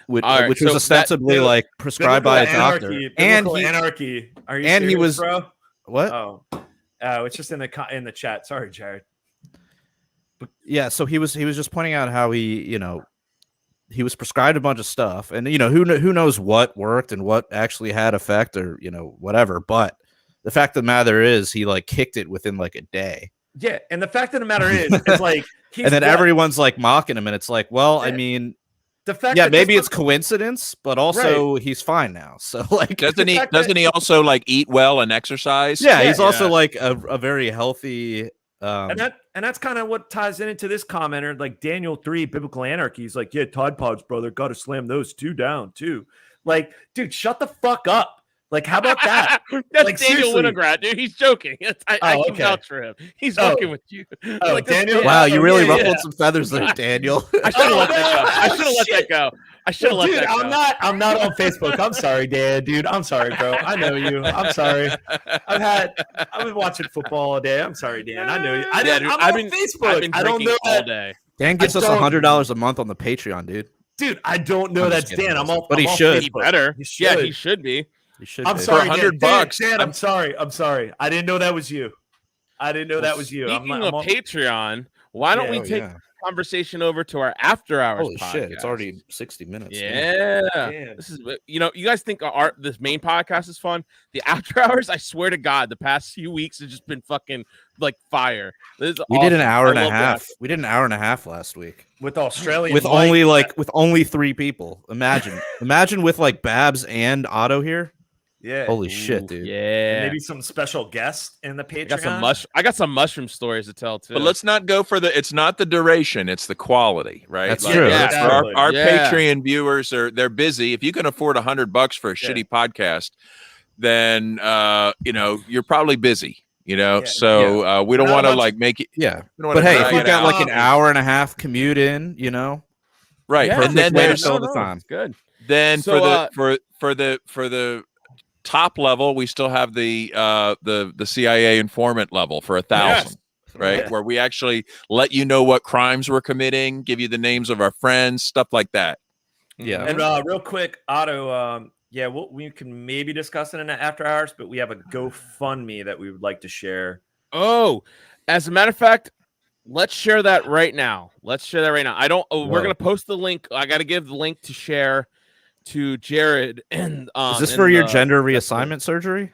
which was ostensibly like prescribed by a doctor. Anarchy. Are you and serious, he was bro? What? Oh, it's just in the chat. Sorry, Jared. But yeah, so he was just pointing out how he was prescribed a bunch of stuff, and who knows what worked and what actually had effect or whatever. But the fact of the matter is, he like kicked it within like a day. Yeah, and the fact of the matter is like, and then everyone's like mocking him, and it's like, well, I mean, the fact, maybe it's coincidence, but also he's fine now. So like, doesn't he also like eat well and exercise? Yeah, he's also like a very healthy. And that's kind of what ties into this commenter, like Daniel 3 Biblical Anarchy. He's like, yeah, Tide Pods, brother, got to slam those two down too. Like, dude, shut the fuck up. Like, how about that? That's like, Daniel Winograd, dude. He's joking. I can vouch for him. He's working with you. Like, Daniel, wow, you really ruffled some feathers there, Daniel. I should have let that go. I should have let that go. I'm not on Facebook. I'm sorry, Dan, dude. I'm sorry, bro. I know you. I'm sorry. I've been watching football all day. I'm sorry, Dan. I know you. I'm on Facebook. I've been drinking all day. Dan gets us $100 a month on the Patreon, dude. Dude, I don't know that's Dan. But he should. He better. Yeah, he should be. I'm sorry, $100. Dan, I'm sorry. I didn't know that was you. Speaking of Patreon, why don't we take? conversation over to our after hours. Holy podcast. shit! It's already 60 minutes. Yeah, this is, you guys think this main podcast is fun? The after hours, I swear to God, the past few weeks have just been fucking like fire. We did an hour and a half. We did an hour and a half last week with Australian with only 3 people. Imagine with like Babs and Otto here. Yeah. Holy shit, dude. Yeah. And maybe some special guests in the Patreon. I got some mushroom stories to tell too. But let's not go for it's not the duration, it's the quality, right? That's true. Yeah. Our Patreon viewers they're busy. If you can afford $100 for a shitty podcast, then you're probably busy. We don't want to like make it. Yeah. But hey, if you've got like an hour and a half commute in, right. Yeah, and then there's all the time. Good. Then for the top level, we still have the CIA informant level for 1,000, right? Where we actually let you know what crimes we're committing, give you the names of our friends, stuff like that. Yeah. And real quick, Otto, we can maybe discuss it in the after hours, but we have a GoFundMe that we would like to share. Oh, as a matter of fact, let's share that right now. We're gonna post the link. I got to give the link to share to Jared. And is this for your gender reassignment surgery?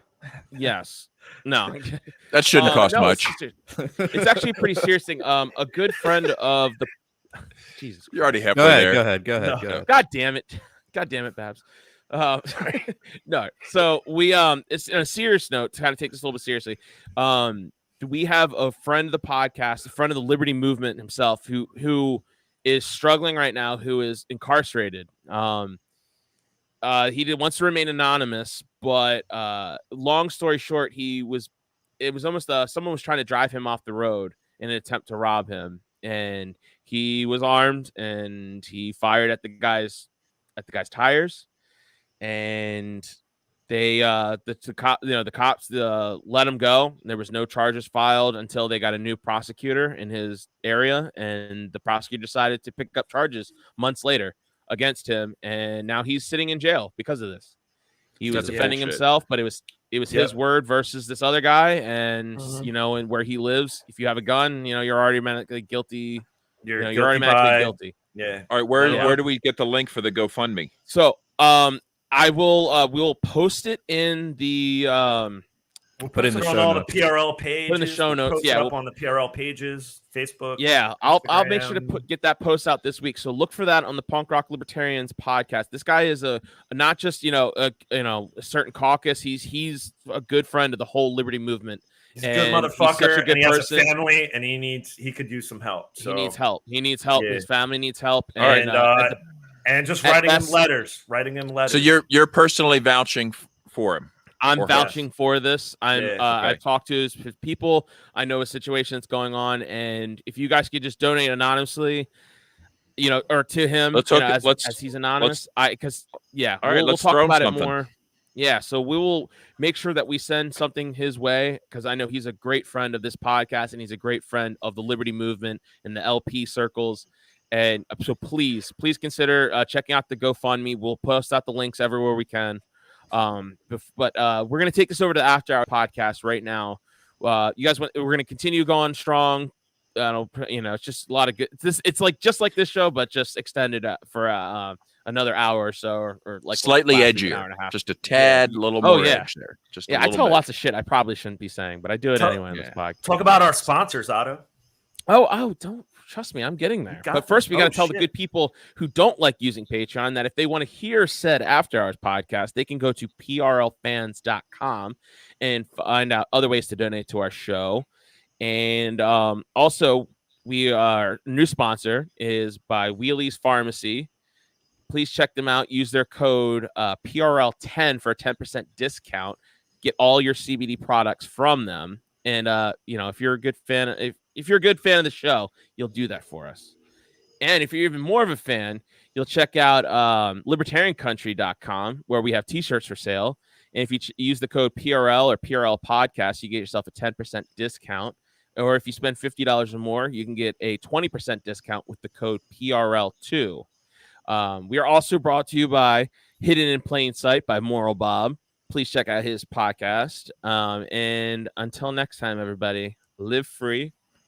Yes. No, that shouldn't cost much. It's actually a pretty serious thing. A good friend of the Jesus. You already have there. Go ahead. God damn it, Babs. Sorry. No. So we it's on a serious note to kind of take this a little bit seriously. We have a friend of the podcast, a friend of the Liberty Movement himself, who is struggling right now, who is incarcerated. He wants to remain anonymous, but long story short, it was almost someone was trying to drive him off the road in an attempt to rob him, and he was armed and he fired at the guy's tires, and they the cops let him go. There was no charges filed until they got a new prosecutor in his area, and the prosecutor decided to pick up charges months later against him, and now he's sitting in jail because of this. He was defending himself, but it was his word versus this other guy, and and where he lives, if you have a gun, you're automatically guilty. You're automatically guilty. Yeah. All right, where do we get the link for the GoFundMe? So I will we'll post it in the we'll put it in the show notes. The PRL page. Put in the show notes. Yeah, up on the PRL pages, Facebook. Yeah, I'll make sure to get that post out this week. So look for that on the Punk Rock Libertarians podcast. This guy is not just a certain caucus. He's a good friend of the whole Liberty movement. He's a good motherfucker, and he has a family, and he could use some help. So he needs help. Yeah. His family needs help. And just writing him letters. So you're personally vouching for him. I'm vouching for this. I've talked to his people. I know a situation that's going on, and if you guys could just donate anonymously, or to him, as he's anonymous, we'll talk about it more. Yeah, so we will make sure that we send something his way, because I know he's a great friend of this podcast, and he's a great friend of the Liberty movement and the LP circles. And so please consider checking out the GoFundMe. We'll post out the links everywhere we can. But we're going to take this over to the After Hour podcast right now. We're going to continue going strong. It's just a lot of good. It's like just like this show, but just extended for another hour or so, or like slightly edgier, just a tad, little more edge there. I tell lots of shit I probably shouldn't be saying, but I do it anyway on this podcast. Talk about our sponsors, Otto. Oh, don't. Trust me, I'm getting there. But first, we got to tell the good people who don't like using Patreon that if they want to hear said After Hours podcast, they can go to prlfans.com and find out other ways to donate to our show. And also, our new sponsor is by Wheelie's Pharmacy. Please check them out. Use their code PRL10 for a 10% discount. Get all your CBD products from them. And if you're a good fan, if you're a good fan of the show, you'll do that for us. And if you're even more of a fan, you'll check out libertariancountry.com, where we have t-shirts for sale. And if you use the code PRL or PRL Podcast, you get yourself a 10% discount. Or if you spend $50 or more, you can get a 20% discount with the code PRL2. We are also brought to you by Hidden in Plain Sight by Moral Bob. Please check out his podcast. And until next time, everybody, live free,